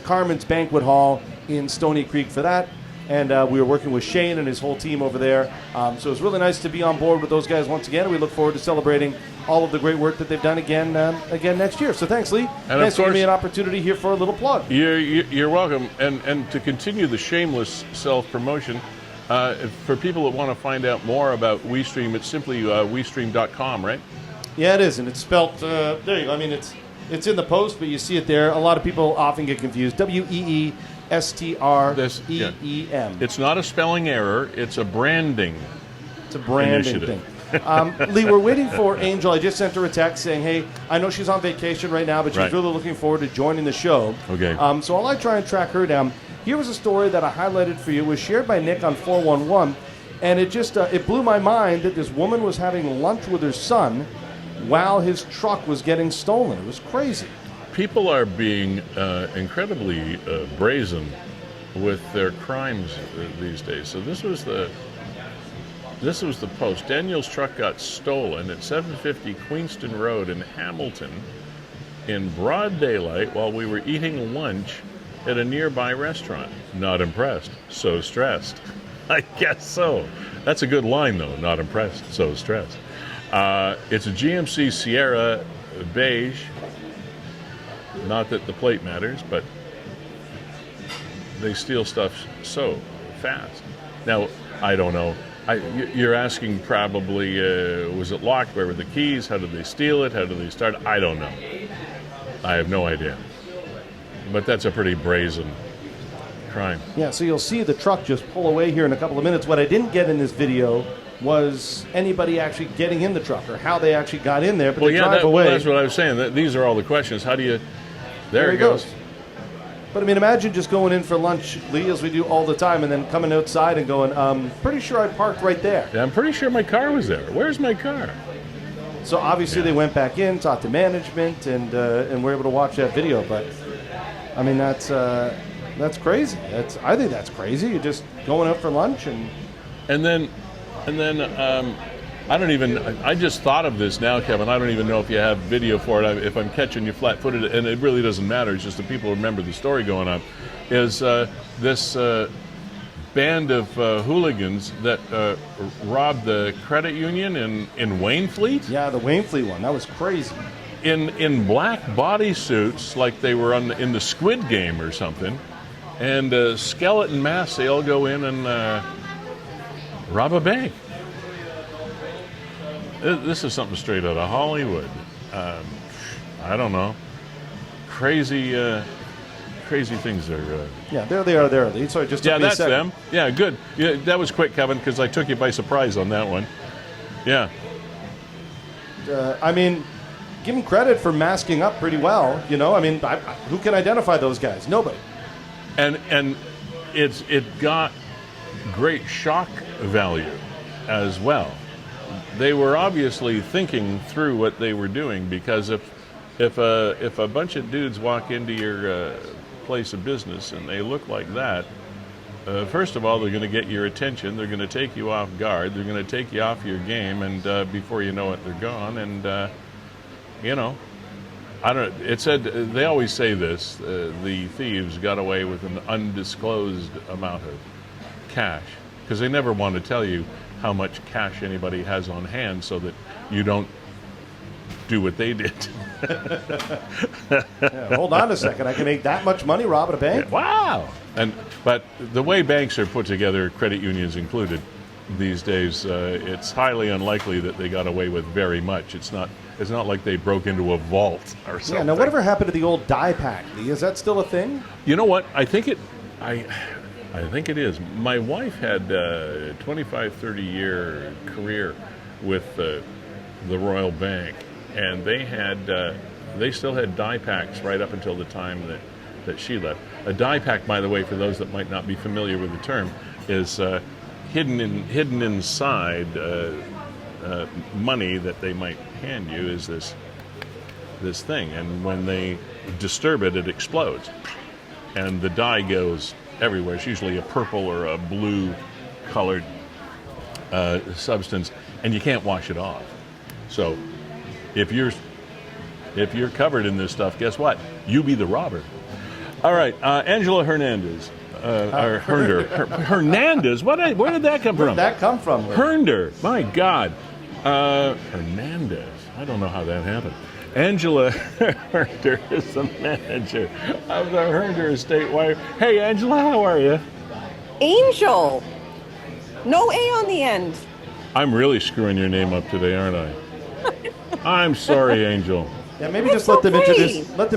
Carmen's Banquet Hall in Stony Creek for that, and we were working with Shane and his whole team over there. So it was really nice to be on board with those guys once again, and we look forward to celebrating all of the great work that they've done again next year. So thanks, Lee. And thanks for giving me an opportunity here for a little plug. You're welcome. And to continue the shameless self-promotion, for people that want to find out more about WeeStream, it's simply WeeStream.com, right? Yeah, it is, and it's spelled, there you go. I mean, it's in the post, but you see it there. A lot of people often get confused. WeeStream. STREEM. It's not a spelling error. It's a branding. It's a branding initiative. thing. Lee, we're waiting for Angel. I just sent her a text saying, hey, I know she's on vacation right now, but she's Right. really looking forward to joining the show. Okay. So I'll try and track her down. Here was a story that I highlighted for you. It was shared by Nick on 411, and it just it blew my mind that this woman was having lunch with her son while his truck was getting stolen. It was crazy. People are being incredibly brazen with their crimes these days. So this was the post. Daniel's truck got stolen at 750 Queenston Road in Hamilton in broad daylight while we were eating lunch at a nearby restaurant. Not impressed, so stressed. I guess so. That's a good line though. Not impressed, so stressed. It's a GMC Sierra beige. Not that the plate matters, but they steal stuff so fast. Now, I don't know. You're asking probably, was it locked? Where were the keys? How did they steal it? How did they start? I don't know. I have no idea. But that's a pretty brazen crime. Yeah, so you'll see the truck just pull away here in a couple of minutes. What I didn't get in this video was anybody actually getting in the truck or how they actually got in there, but they drive away. Well, that's what I was saying. These are all the questions. How do you... There it goes. But I mean, imagine just going in for lunch, Lee, as we do all the time, and then coming outside and going, pretty sure I parked right there. Yeah, I'm pretty sure my car was there. Where's my car? So obviously they went back in, talked to management, and were able to watch that video. But I mean, that's crazy. I think that's crazy. You're just going out for lunch and then I just thought of this now, Kevin. I don't even know if you have video for it. If I'm catching you flat-footed, and it really doesn't matter. It's just that people remember the story going on. Is this band of hooligans that robbed the credit union in Waynfleet? yeah, the Waynfleet one. That was crazy. In black bodysuits, like they were in the Squid Game or something, and skeleton masks. They all go in and rob a bank. This is something straight out of Hollywood. I don't know. Crazy things are. Yeah, there they are there. Lee. So it just took Yeah, me a that's second. them. Yeah, good. Yeah, that was quick, Kevin, because I took you by surprise on that one. Yeah. I mean, give them credit for masking up pretty well. You know, I mean, who can identify those guys? Nobody. And it got great shock value as well. They were obviously thinking through what they were doing, because if a bunch of dudes walk into your place of business and they look like that, first of all, they're going to get your attention. They're going to take you off guard. They're going to take you off your game, and before you know it, they're gone. And you know, I don't. It said they always say this: the thieves got away with an undisclosed amount of cash, because they never want to tell you how much cash anybody has on hand, so that you don't do what they did. Yeah, hold on a second. I can make that much money robbing a bank? Wow! But the way banks are put together, credit unions included, these days, it's highly unlikely that they got away with very much. It's not like they broke into a vault or something. Yeah. Now, whatever happened to the old die pack? Lee? Is that still a thing? You know what? I think it is. My wife had a 25, 30-year career with the Royal Bank, and they still had die packs right up until the time that she left. A die pack, by the way, for those that might not be familiar with the term, is hidden inside money that they might hand you is this thing, and when they disturb it, it explodes, and the die goes everywhere. It's usually a purple or a blue colored substance, and you can't wash it off. So if you're covered in this stuff, guess what? You be the robber. All right, Angela Hernandez. Or Hernder. Hernandez? Where did that come from? Where did that come from? Hernder. My God. Hernandez. I don't know how that happened. Angela Hernder is the manager of the Hernder Estate. Hey, Angela, how are you? Angel. No A on the end. I'm really screwing your name up today, aren't I? I'm sorry, Angel. Yeah, maybe just let them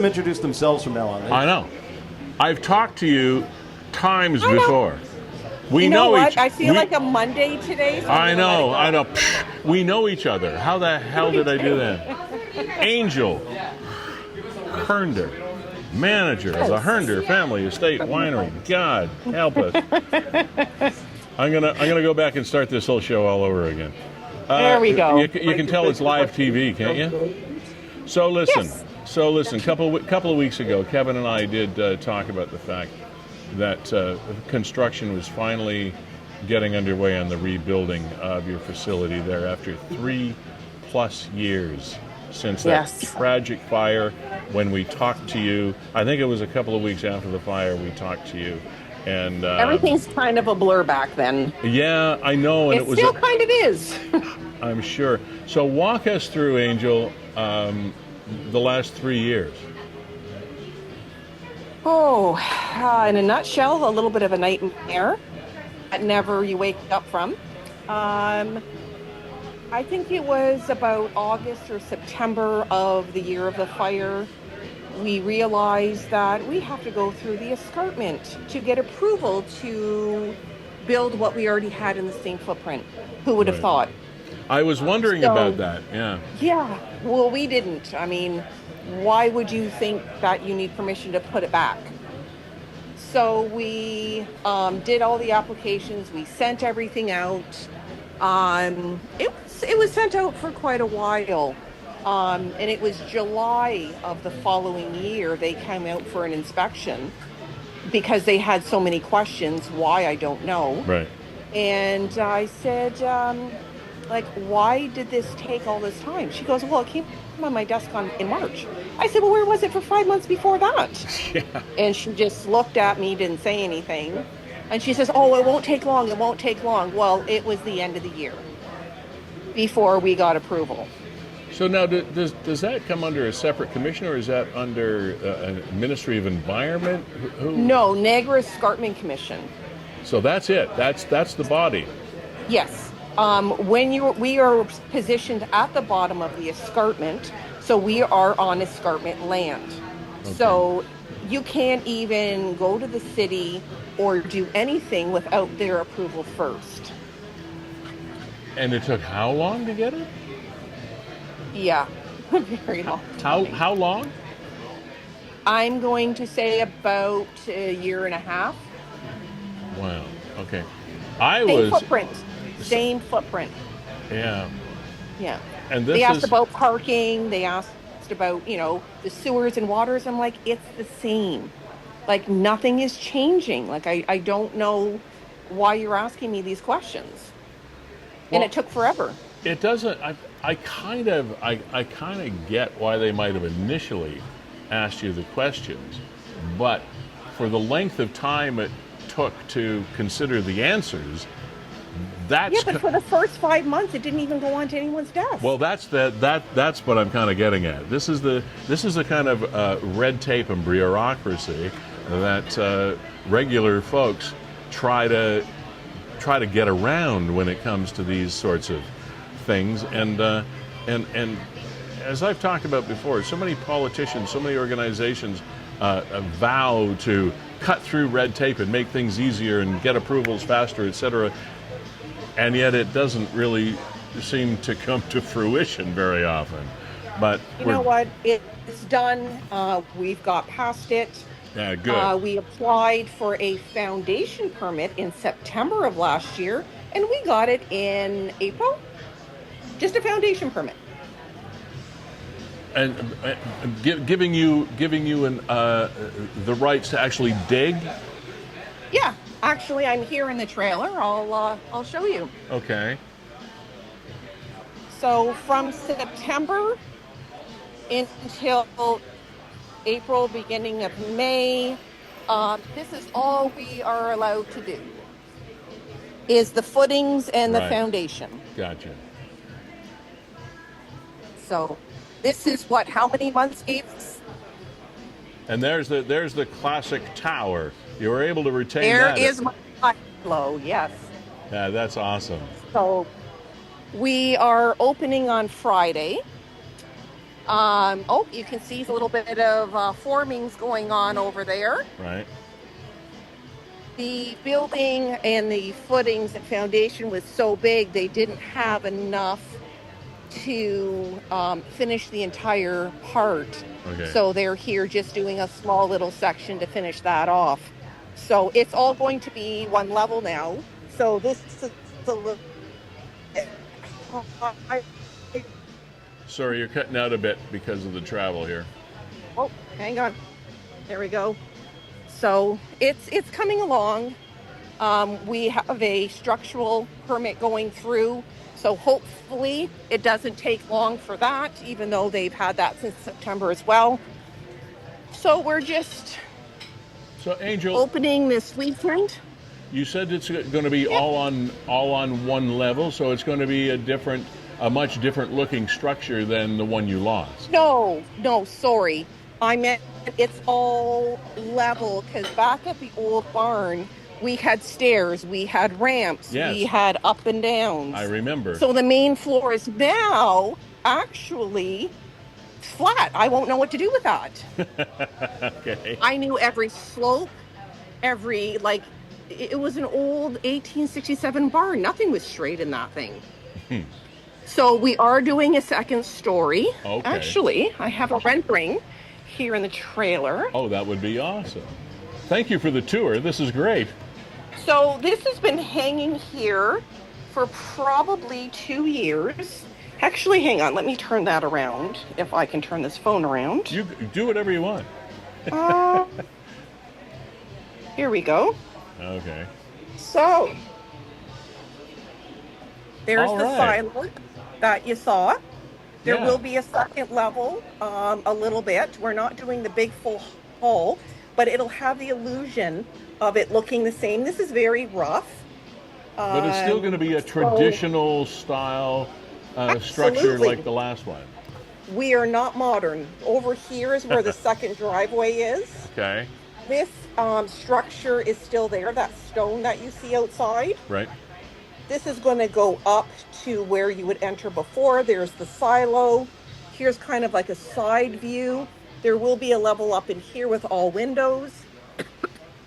introduce themselves from now on. I know. I've talked to you times I know. before. We You know what? each. I feel like a Monday today. So I I'm gonna know. let I it know. go. Psh, we know each other. How the hell did I do that? Angel Hernder, manager of the Hernder Family Estate Winery. God help us. I'm gonna go back and start this whole show all over again. There we go. You can tell it's live TV, can't you? So listen. Yes. So listen. Couple of weeks ago, Kevin and I did talk about the fact that construction was finally getting underway on the rebuilding of your facility there after 3+ years since that tragic fire. When we talked to you, I think it was a couple of weeks after the fire, we talked to you, and Everything's kind of a blur back then. yeah, I know, and It it was still kind of is. I'm sure. So walk us through, Angel, the last 3 years. Oh, in a nutshell, a little bit of a nightmare that never you wake up from. I think it was about August or September of the year of the fire. We realized that we have to go through the escarpment to get approval to build what we already had in the same footprint. Who would have Right. thought? I was wondering So- about that. Yeah. Yeah, well, we didn't. I mean, why would you think that you need permission to put it back? So we did all the applications. We sent everything out. It was sent out for quite a while. And it was July of the following year they came out for an inspection because they had so many questions. Why, I don't know. Right. And I said, like, why did this take all this time? She goes, well, it came on my desk in March. I said, well, where was it for 5 months before that? Yeah. And she just looked at me, didn't say anything. And she says, oh, it won't take long. It won't take long. Well, it was the end of the year before we got approval. So now, does that come under a separate commission, or is that under a Ministry of Environment? Who? No, Niagara Escarpment Commission. So that's it. That's the body. Yes. We are positioned at the bottom of the escarpment, so we are on escarpment land. Okay. So you can't even go to the city or do anything without their approval first. And it took how long to get it? Yeah, very long. How long? I'm going to say about a year and a half. Wow. Okay. Same footprint. Yeah. Yeah. And They this asked is about parking. They asked about, the sewers and waters. I'm like, it's the same. Like, nothing is changing. Like, I don't know why you're asking me these questions. And Well, it took forever. it doesn't. I kind of get why they might have initially asked you the questions, but for the length of time it took to consider the answers, that's Yeah, but for the first 5 months, it didn't even go onto anyone's desk. well, that's what I'm kind of getting at. This is the kind of red tape and bureaucracy that regular folks try to get around when it comes to these sorts of things. And as I've talked about before, so many politicians, so many organizations vow to cut through red tape and make things easier and get approvals faster, etc. And yet it doesn't really seem to come to fruition very often. But you know what? It's done. We've got past it. Yeah, good. We applied for a foundation permit in September of last year, and we got it in April. Just a foundation permit. And giving you the rights to actually dig. Yeah, actually, I'm here in the trailer. I'll show you. Okay. So from September until April, beginning of May, this is all we are allowed to do. Is the footings and the Right. foundation. Gotcha. So this is how many months, Gabe? And there's the classic tower. You were able to retain There that. is my flow, yes. Yeah, that's awesome. So we are opening on Friday. You can see a little bit of formings going on over there. Right. the building and the footings and foundation was so big, they didn't have enough to finish the entire part. Okay. So they're here just doing a small little section to finish that off. So it's all going to be one level now. So this is a little. Sorry, you're cutting out a bit because of the travel here. Oh, hang on. There we go. So it's coming along. We have a structural permit going through. So hopefully it doesn't take long for that, even though they've had that since September as well. So we're just So, Angel, opening this weekend. you said it's going to be all on one level, so it's going to be a much different looking structure than the one you lost. No, sorry. I meant it's all level, because back at the old barn, we had stairs, we had ramps, Yes. we had up and downs. I remember. So the main floor is now actually flat. I won't know what to do with that. Okay. I knew every slope, it was an old 1867 barn. Nothing was straight in that thing. So we are doing a second story. Okay. Actually, I have a rendering here in the trailer. Oh, that would be awesome. Thank you for the tour. This is great. So this has been hanging here for probably 2 years. Actually, hang on. Let me turn that around, if I can turn this phone around. You do whatever you want. Here we go. Okay. So there's All the right. silo that you saw. There Yeah. will be a second level, a little bit. We're not doing the big full hall, but it'll have the illusion of it looking the same. This is very rough. But it's still going to be a traditional style structure Absolutely. like the last one. We are not modern. Over here is where the second driveway is. Okay. This structure is still there, that stone that you see outside. Right. This is going to go up to where you would enter before. There's the silo. Here's kind of like a side view. There will be a level up in here with all windows.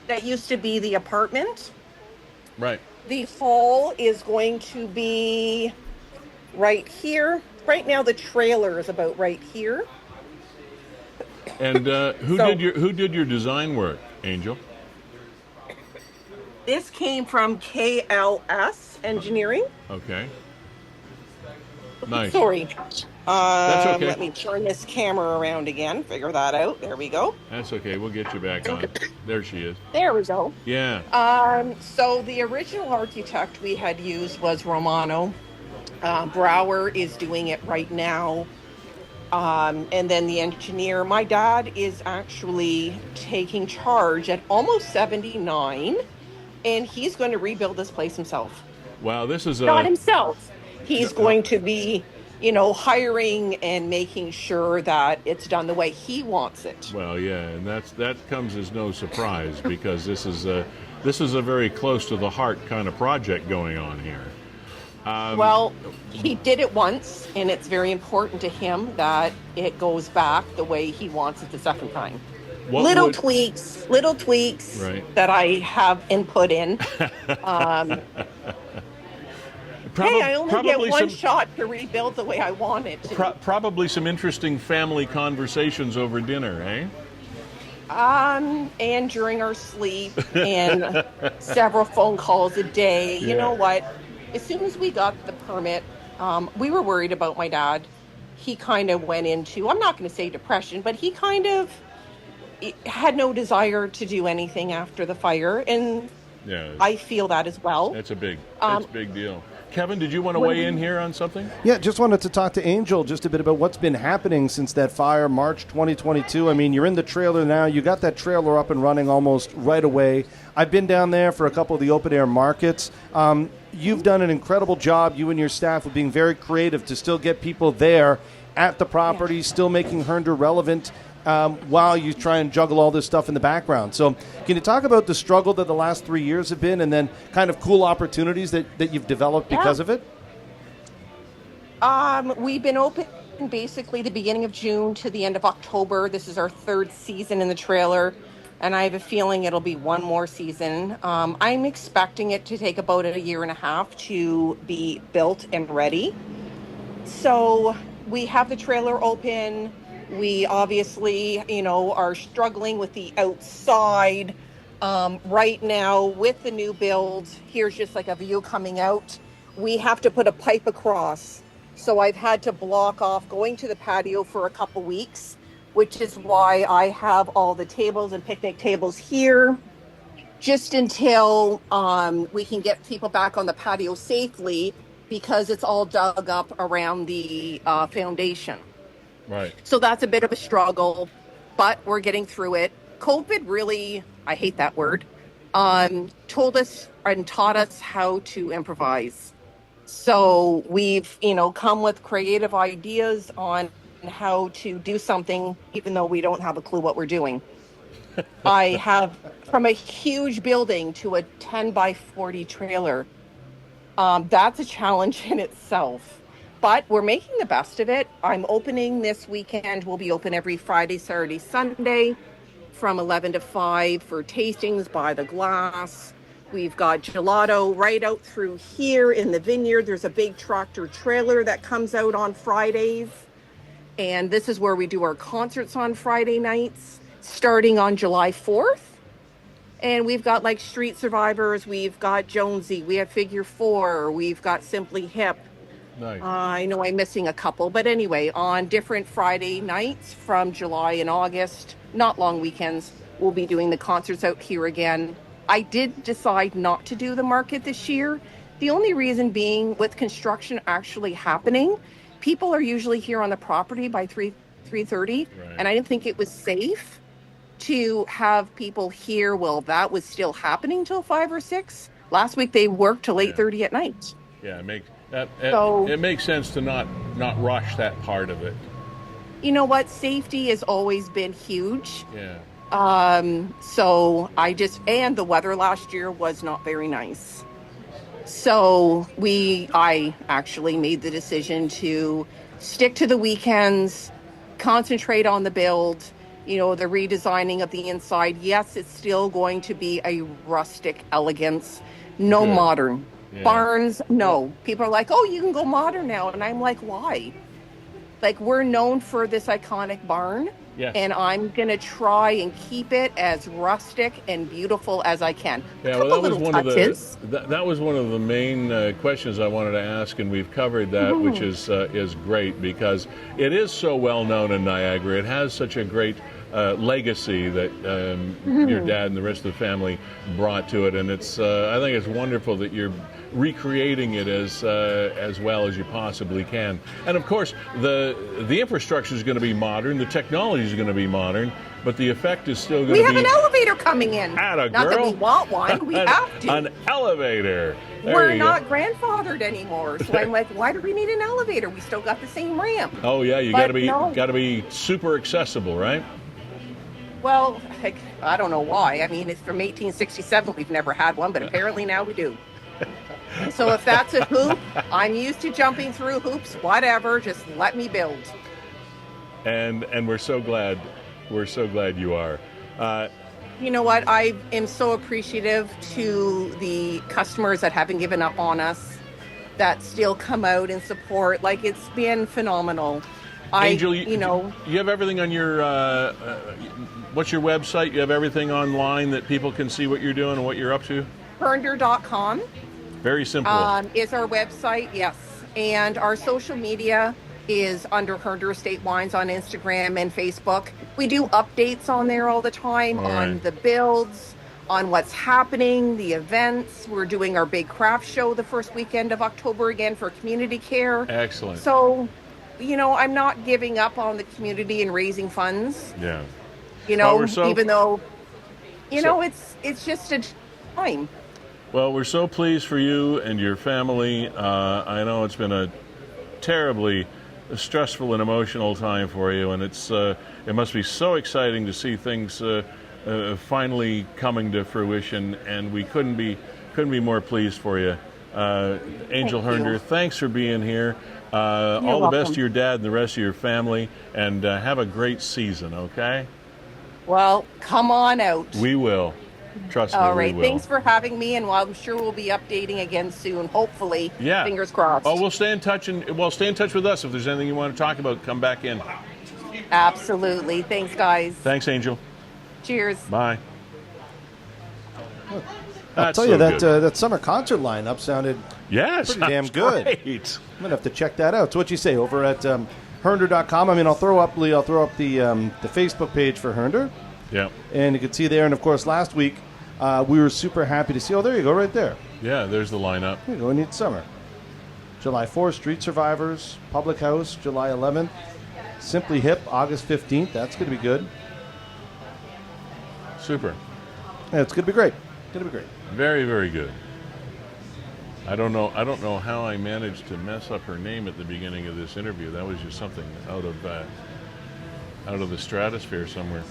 That used to be the apartment. Right. The hall is going to be right here. Right now the trailer is about right here. And who did your design work, Angel? This came from KLS Engineering. Okay. Nice. Sorry. That's okay. Let me turn this camera around again. Figure that out. There we go. That's okay. We'll get you back on. There she is. There we go. Yeah. So the original architect we had used was Romano. Brower is doing it right now. And then the engineer, my dad is actually taking charge at almost 79, and he's going to rebuild this place himself. Wow, this is Not himself. He's going to be, hiring and making sure that it's done the way he wants it. Well, yeah, and that comes as no surprise because this is a very close to the heart kind of project going on here. Well, he did it once, and it's very important to him that it goes back the way he wants it the second time. Little tweaks Right. that I have input in. I only get one shot to rebuild the way I want it to. Probably some interesting family conversations over dinner, eh? And during our sleep, and several phone calls a day. Yeah. You know what? As soon as we got the permit, we were worried about my dad. He kind of went into, I'm not going to say depression, but he kind of had no desire to do anything after the fire. And Yeah. I feel that as well. That's a big deal. Kevin, did you want to weigh in here on something? Yeah, just wanted to talk to Angel just a bit about what's been happening since that fire, March 2022. I mean, you're in the trailer now. You got that trailer up and running almost right away. I've been down there for a couple of the open-air markets. You've done an incredible job, you and your staff, of being very creative to still get people there at the property, still making Hernder relevant while you try and juggle all this stuff in the background. So can you talk about the struggle that the last 3 years have been and then kind of cool opportunities that you've developed because of it? We've been open basically the beginning of June to the end of October. This is our third season in the trailer. and I have a feeling it'll be one more season. I'm expecting it to take about a year and a half to be built and ready. So we have the trailer open. We obviously, are struggling with the outside. Right now, with the new build, here's just like a view coming out. We have to put a pipe across. So I've had to block off going to the patio for a couple weeks, which is why I have all the tables and picnic tables here just until we can get people back on the patio safely, because it's all dug up around the foundation. Right. So that's a bit of a struggle, but we're getting through it. COVID really, I hate that word, told us and taught us how to improvise. So we've, come with creative ideas on how to do something, even though we don't have a clue what we're doing. I have, from a huge building to a 10 by 40 trailer. That's a challenge in itself, but we're making the best of it. I'm opening this weekend. We'll be open every Friday, Saturday, Sunday from 11 to 5 for tastings by the glass. We've got gelato right out through here in the vineyard. There's a big tractor trailer that comes out on Fridays. And this is where we do our concerts on Friday nights, starting on July 4th. And we've got like Street Survivors, we've got Jonesy, we have Figure 4, we've got Simply Hip. Nice. I know I'm missing a couple, but anyway, on different Friday nights from July and August, not long weekends, we'll be doing the concerts out here again. I did decide not to do the market this year. The only reason being, with construction actually happening, people are usually here on the property by 3:30, Right. and I didn't think it was safe to have people here. Well, that was still happening till 5 or 6. Last week they worked till 8:30 at night. Yeah, it makes sense to not rush that part of it. You know what? Safety has always been huge. Yeah. So and the weather last year was not very nice. So I actually made the decision to stick to the weekends, concentrate on the build, the redesigning of the inside. Yes, it's still going to be a rustic elegance, no Good. modern. Yeah. Barns, no. People are like, oh, you can go modern now. And I'm like, why? Like, we're known for this iconic barn. Yes. And I'm going to try and keep it as rustic and beautiful as I can. Yeah, Couple well, that was little one touches. of that was one of the main questions I wanted to ask, and we've covered that, which is great, because it is so well known in Niagara. It has such a great legacy that your dad and the rest of the family brought to it, and it's I think it's wonderful that you're recreating it as well as you possibly can. And of course, the infrastructure is going to be modern, the technology is going to be modern, but the effect is still going to be. We have an elevator coming in. Atta Not that girl. we want one. We have to. An elevator. There We're you not go. grandfathered anymore, so I'm like, why do we need an elevator? We still got the same ramp. Oh yeah, you But got to be super accessible, right? Well, heck, I don't know why. I mean, it's from 1867. We've never had one, but apparently now we do. So if that's a hoop, I'm used to jumping through hoops. Whatever, just let me build. And we're so glad you are. You know what? I am so appreciative to the customers that haven't given up Angel, on us, that still come out and support. Like, it's been phenomenal. you have everything on your what's your website? You have everything online that people can see what you're doing and what you're up to? Hernder.com Very simple. is our website, yes. And our social media is under Hernder Estate Wines on Instagram and Facebook. We do updates on there all the time on the builds, on what's happening, the events. We're doing our big craft show the first weekend of October again for community care. Excellent. So, I'm not giving up on the community and raising funds. Yeah. Even though, it's just a time. Well, we're so pleased for you and your family. I know it's been a terribly stressful and emotional time for you, and it must be so exciting to see things finally coming to fruition. And we couldn't be more pleased for you, Angel Hernder. Thanks for being here. All the best to your dad and the rest of your family, and have a great season. Okay. Well, come on out. We will. Trust me, All we right. will. Thanks for having me, and I'm sure we'll be updating again soon. Hopefully. Yeah. Fingers crossed. Oh, we'll stay in touch, and stay in touch with us. If there's anything you want to talk about, come back in. Absolutely. Thanks, guys. Thanks, Angel. Cheers. Bye. I'll tell you that summer concert lineup sounded yes, pretty damn good. Great. I'm gonna have to check that out. So what you say over at Hernder.com? I mean, I'll throw up the Facebook page for Hernder. Yeah. And you can see there. And of course, last week we were super happy to see. Oh, there you go, right there. Yeah, there's the lineup. There you go. We need summer. July 4th, Street Survivors, Public House, July 11th, Simply Hip, August 15th. That's going to be good. Super. Yeah, it's going to be great. Going to be great. Very, very good. I don't know how I managed to mess up her name at the beginning of this interview. That was just something out of the stratosphere somewhere.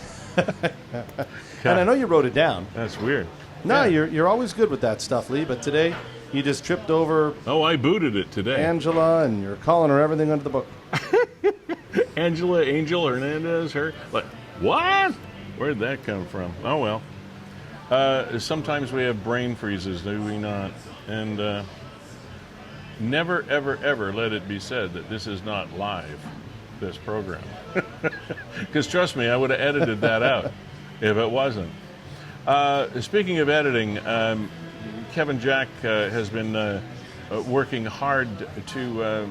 And I know you wrote it down. That's weird. No, Yeah. you're always good with that stuff, Lee. But today you just tripped over Oh, I booted it today. Angela, and you're calling her everything under the book. Angela, Angel, Hernandez, her. Like, what? Where'd that come from? Oh, well. Sometimes we have brain freezes, do we not? And never, ever, ever let it be said that this is not live, this program. Because trust me, I would have edited that out if it wasn't. Speaking of editing, Kevin Jack has been working hard to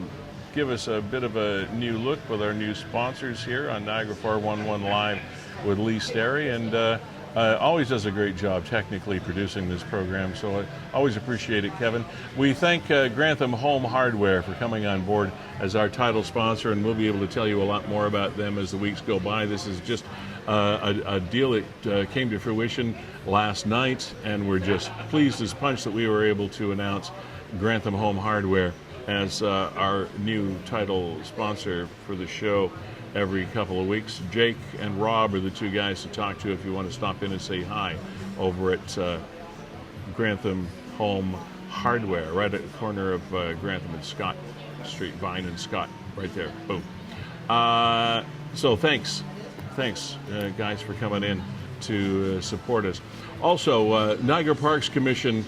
give us a bit of a new look with our new sponsors here on Niagara 411 Live with Lee Sterry, and always does a great job technically producing this program, so I always appreciate it, Kevin. We thank Grantham Home Hardware for coming on board as our title sponsor, and we'll be able to tell you a lot more about them as the weeks go by. This is just a deal that came to fruition last night, and we're just pleased as punch that we were able to announce Grantham Home Hardware as our new title sponsor for the show every couple of weeks. Jake and Rob are the two guys to talk to if you want to stop in and say hi over at Grantham Home Hardware, right at the corner of Grantham and Scott Street, Vine and Scott, right there. Boom. So thanks, guys, for coming in to support us. Also, Niagara Parks Commission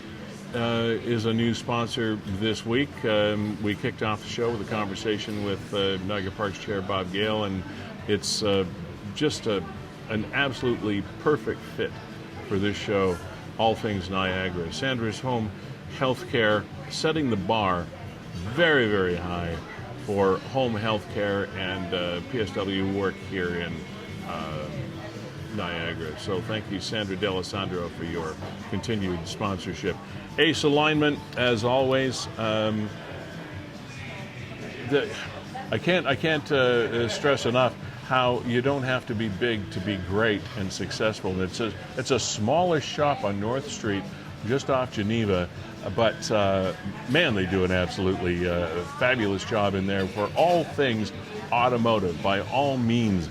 is a new sponsor this week. We kicked off the show with a conversation with Niagara Parks Chair Bob Gale, and it's just an absolutely perfect fit for this show, all things Niagara. Sandra's Home Healthcare setting the bar very, very high for home health care and PSW work here in Niagara. So thank you, Sandra D'Alessandro, for your continued sponsorship. Ace Alignment, as always. I can't stress enough how you don't have to be big to be great and successful. And it's a smaller shop on North Street, just off Geneva, but man, they do an absolutely fabulous job in there for all things automotive. By all means,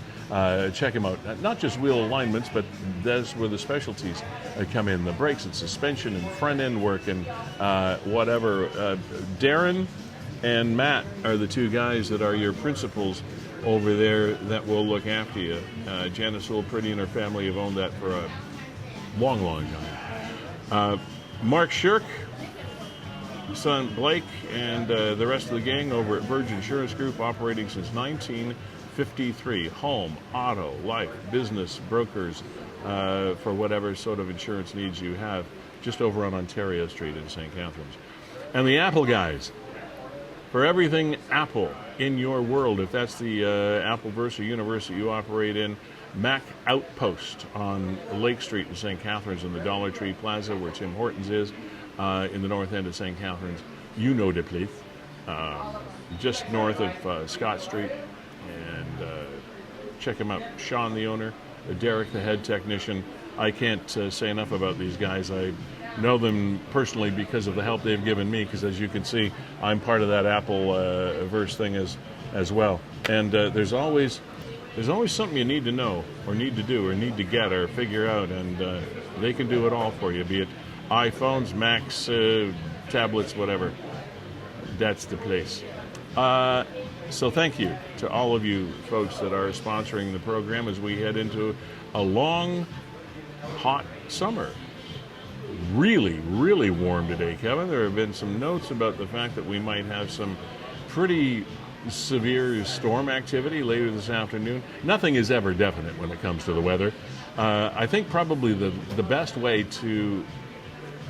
check them out. Not just wheel alignments, but that's where the specialties come in. The brakes and suspension and front end work and whatever. Darren and Matt are the two guys that are your principals over there that will look after you. Janice Pretty and her family have owned that for a long, long time. Mark Shirk, son Blake, and the rest of the gang over at Virgin Insurance Group, operating since 1953. Home, auto, life, business, brokers, for whatever sort of insurance needs you have, just over on Ontario Street in St. Catharines. And the Apple guys, for everything Apple in your world, if that's the Appleverse or universe that you operate in, Mac Outpost on Lake Street in St. Catharines in the Dollar Tree Plaza where Tim Hortons is, in the north end of St. Catharines. You know the place. Just north of Scott Street. And check him out. Sean, the owner, Derek, the head technician. I can't say enough about these guys. I know them personally because of the help they've given me, because as you can see, I'm part of that Apple verse thing as well. And there's always something you need to know or need to do or need to get or figure out, and they can do it all for you, be it iPhones, Macs, tablets, whatever. That's the place. So thank you to all of you folks that are sponsoring the program as we head into a long, hot summer. Really, really warm today, Kevin. There have been some notes about the fact that we might have some pretty severe storm activity later this afternoon. Nothing is ever definite when it comes to the weather. I think probably the best way to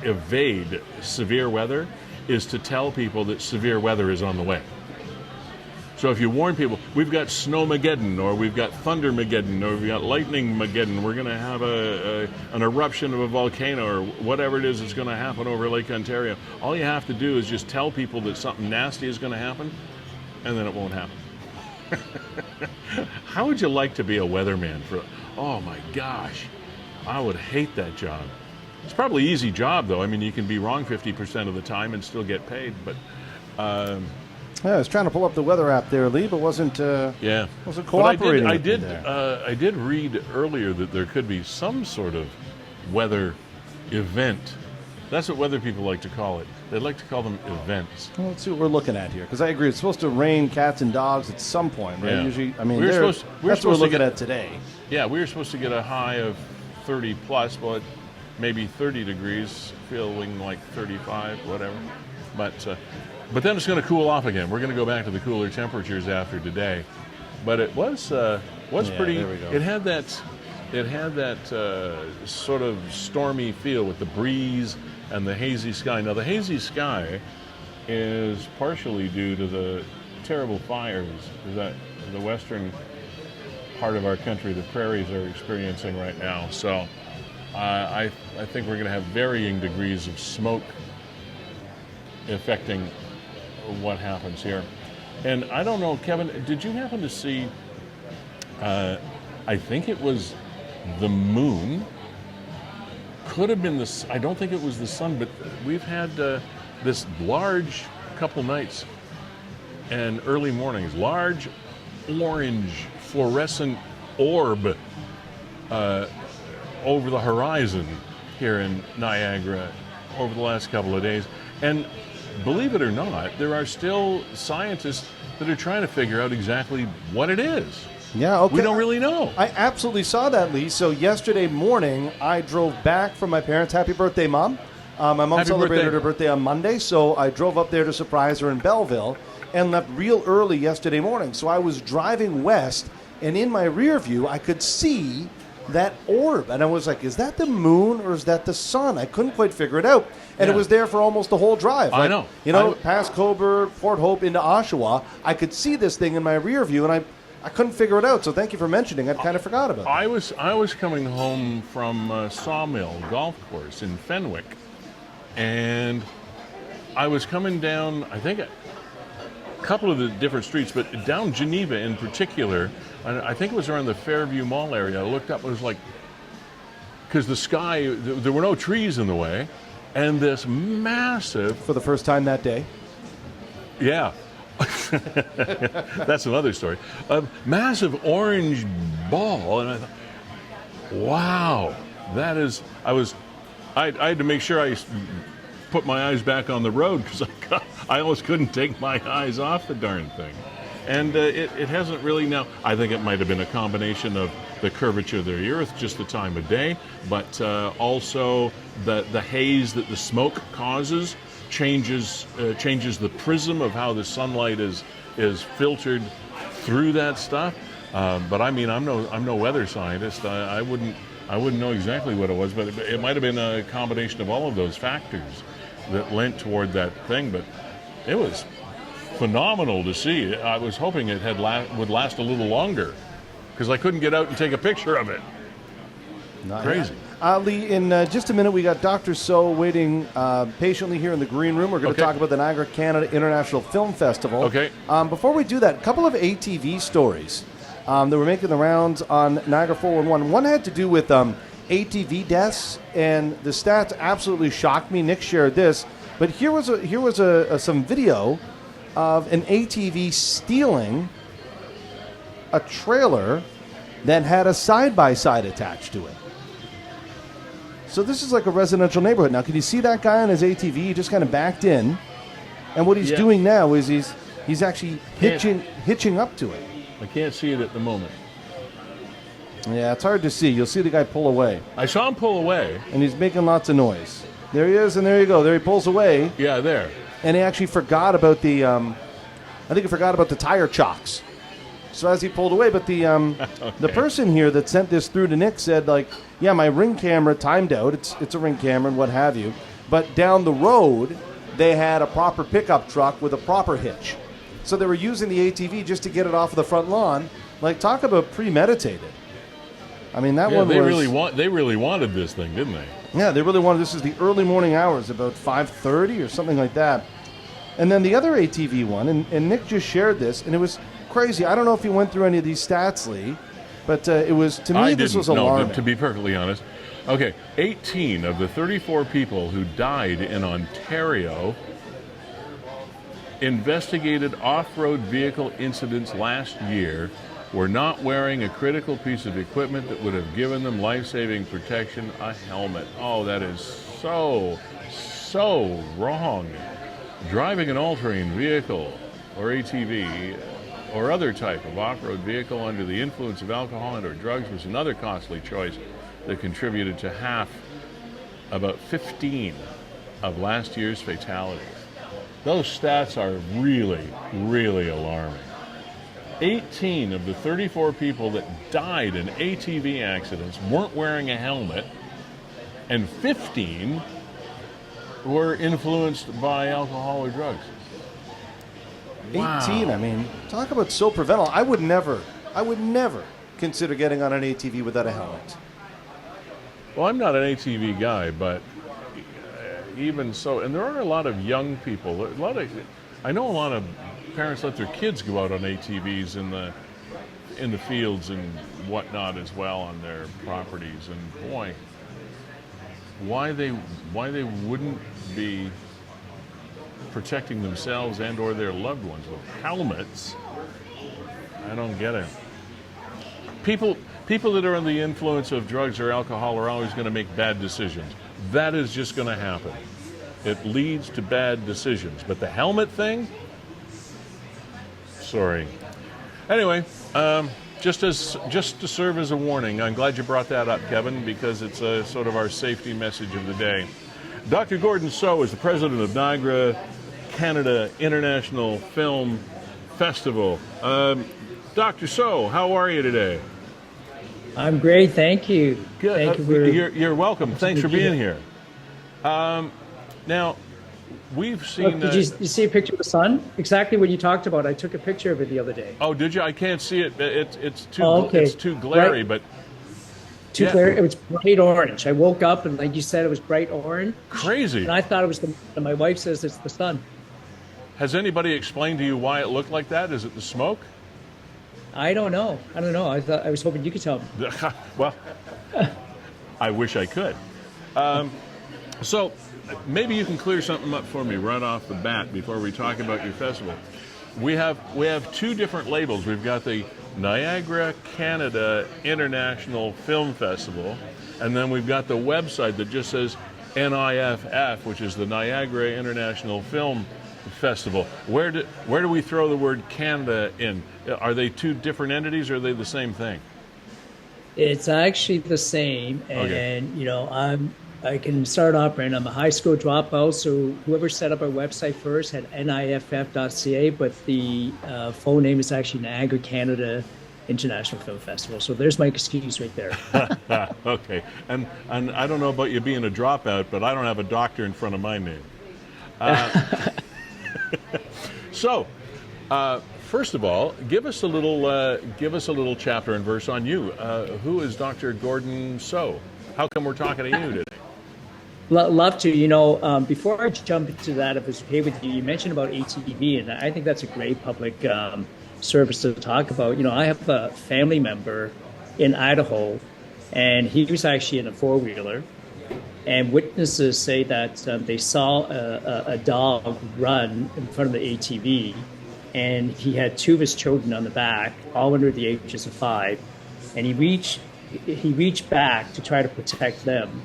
evade severe weather is to tell people that severe weather is on the way. So if you warn people, we've got Snowmageddon, or we've got Thundermageddon, or we've got Lightningmageddon, we're going to have an eruption of a volcano, or whatever it is that's going to happen over Lake Ontario, all you have to do is just tell people that something nasty is going to happen, and then it won't happen. How would you like to be a weatherman for, oh my gosh, I would hate that job. It's probably an easy job, though. I mean, you can be wrong 50% of the time and still get paid, but... Yeah, I was trying to pull up the weather app there, Lee, but wasn't cooperating. I did read earlier that there could be some sort of weather event. That's what weather people like to call it. They like to call them events. Well, let's see what we're looking at here, because I agree. It's supposed to rain cats and dogs at some point, right? Yeah. Usually, I mean, We're that's what we're looking at today. Yeah, we were supposed to get a high of 30 plus, but maybe 30 degrees, feeling like 35, whatever. But then it's going to cool off again. We're going to go back to the cooler temperatures after today. But it was pretty. There we go. It had that sort of stormy feel with the breeze and the hazy sky. Now the hazy sky is partially due to the terrible fires that the western part of our country, the prairies, are experiencing right now. So I think we're going to have varying degrees of smoke affecting what happens here. And I don't know, Kevin, did you happen to see, I think it was the moon, could have been I don't think it was the sun, but we've had this large couple nights and early mornings, large orange fluorescent orb over the horizon here in Niagara over the last couple of days. And believe it or not, there are still scientists that are trying to figure out exactly what it is. Yeah, okay. We don't really know. I absolutely saw that, Lee. So yesterday morning, I drove back from my parents. Happy birthday, Mom. My mom celebrated her birthday on Monday, so I drove up there to surprise her in Belleville and left real early yesterday morning. So I was driving west, and in my rear view, I could see that orb. And I was like, is that the moon or is that the sun? I couldn't quite figure it out. And it was there for almost the whole drive. I know. Past Cobourg, Port Hope, into Oshawa, I could see this thing in my rear view, and I couldn't figure it out. So thank you for mentioning. I'd kind of forgot about it. I was coming home from Sawmill Golf Course in Fenwick, and I was coming down, I think, a couple of the different streets, but down Geneva in particular. I think it was around the Fairview Mall area. I looked up, it was like, because the sky, there were no trees in the way, and this massive... For the first time that day? Yeah. That's another story. A massive orange ball, and I thought, wow, that is... I had to make sure I put my eyes back on the road because I almost couldn't take my eyes off the darn thing. And it hasn't really now. I think it might have been a combination of the curvature of the Earth, just the time of day, but also the haze that the smoke causes changes the prism of how the sunlight is filtered through that stuff. But I mean, I'm no weather scientist. I wouldn't know exactly what it was, but it might have been a combination of all of those factors that lent toward that thing. But it was phenomenal to see. I was hoping it would last a little longer because I couldn't get out and take a picture of it. Crazy. Lee, in just a minute, we got Dr. So waiting patiently here in the green room. We're going to talk about the Niagara Canada International Film Festival. Okay. Before we do that, a couple of ATV stories that were making the rounds on Niagara 411. One had to do with ATV deaths, and the stats absolutely shocked me. Nick shared this, but here was some video of an ATV stealing a trailer that had a side-by-side attached to it. So this is like a residential neighborhood. Now, can you see that guy on his ATV? He just kind of backed in, and what he's doing now is he's actually hitching up to it. I can't see it at the moment. Yeah, it's hard to see. You'll see the guy pull away, I saw him pull away. and he's making lots of noise. There he is, and there you go. There he pulls away, Yeah, there. and he actually forgot about the. I think he forgot about the tire chocks. So as he pulled away, but the person here that sent this through to Nick said, like, yeah, my Ring camera timed out. It's a Ring camera and what have you. But down the road, they had a proper pickup truck with a proper hitch. So they were using the ATV just to get it off of the front lawn. Like, talk about premeditated. I mean, that Yeah, one they was... really wanted this thing, didn't they? Yeah, they really wanted... This is the early morning hours, about 5:30 or something like that. And then the other ATV one, and Nick just shared this, and it was crazy. I don't know if he went through any of these stats, Lee, but it was, to me, this was alarming. No, to be perfectly honest. Okay, 18 of the 34 people who died in Ontario investigated off-road vehicle incidents last year were not wearing a critical piece of equipment that would have given them life-saving protection, a helmet. Oh, that is so wrong. Driving an all-terrain vehicle or ATV or other type of off-road vehicle under the influence of alcohol and or drugs was another costly choice that contributed to about 15 of last year's fatalities. Those stats are really, really alarming. 18 of the 34 people that died in ATV accidents weren't wearing a helmet, and 15 were influenced by alcohol or drugs. 18, I mean, talk about so preventable. I would never consider getting on an ATV without a helmet. Well, I'm not an ATV guy, but even so, and there are a lot of young people. I know a lot of parents let their kids go out on ATVs in the fields and whatnot as well on their properties. And boy, why they wouldn't be protecting themselves and or their loved ones with helmets, I don't get it. People that are under the influence of drugs or alcohol are always going to make bad decisions. That is just going to happen. It leads to bad decisions. But the helmet thing? Sorry. Anyway, just to serve as a warning, I'm glad you brought that up, Kevin, because it's sort of our safety message of the day. Dr. Gordon So is the president of Niagara, Canada International Film Festival. Dr. So, how are you today? I'm great, thank you. Good. Thank you for You're welcome. Thanks for being here. Now, we've seen... Did you see a picture of the sun? Exactly what you talked about. I took a picture of it the other day. Oh, did you? I can't see it. It's too okay. It's too glary, right. But... Too glary. It was bright orange. I woke up and, like you said, it was bright orange. Crazy. And I thought it was and my wife says it's the sun. Has anybody explained to you why it looked like that? Is it the smoke? I don't know. I was hoping you could tell me. Well, I wish I could. So maybe you can clear something up for me right off the bat before we talk about your festival. We have two different labels. We've got the Niagara, Canada International Film Festival, and then we've got the website that just says NIFF, which is the Niagara International Film Festival. Where do we throw the word Canada in? Are they two different entities, or are they the same thing? It's actually the same, and okay. I can start operating. I'm a high school dropout, so whoever set up our website first had niff.ca, but the phone name is actually Niagara Canada International Film Festival. So there's my excuse right there. Okay, and I don't know about you being a dropout, but I don't have a doctor in front of my name. So, first of all, give us a little chapter and verse on you. Who is Dr. Gordon So? How come we're talking to you today? Love to. Before I jump into that, if it's okay with you, you mentioned about ATV, and I think that's a great public service to talk about. I have a family member in Idaho, and he was actually in a four-wheeler, and witnesses say that they saw a dog run in front of the ATV, and he had two of his children on the back, all under the ages of 5, and he reached back to try to protect them,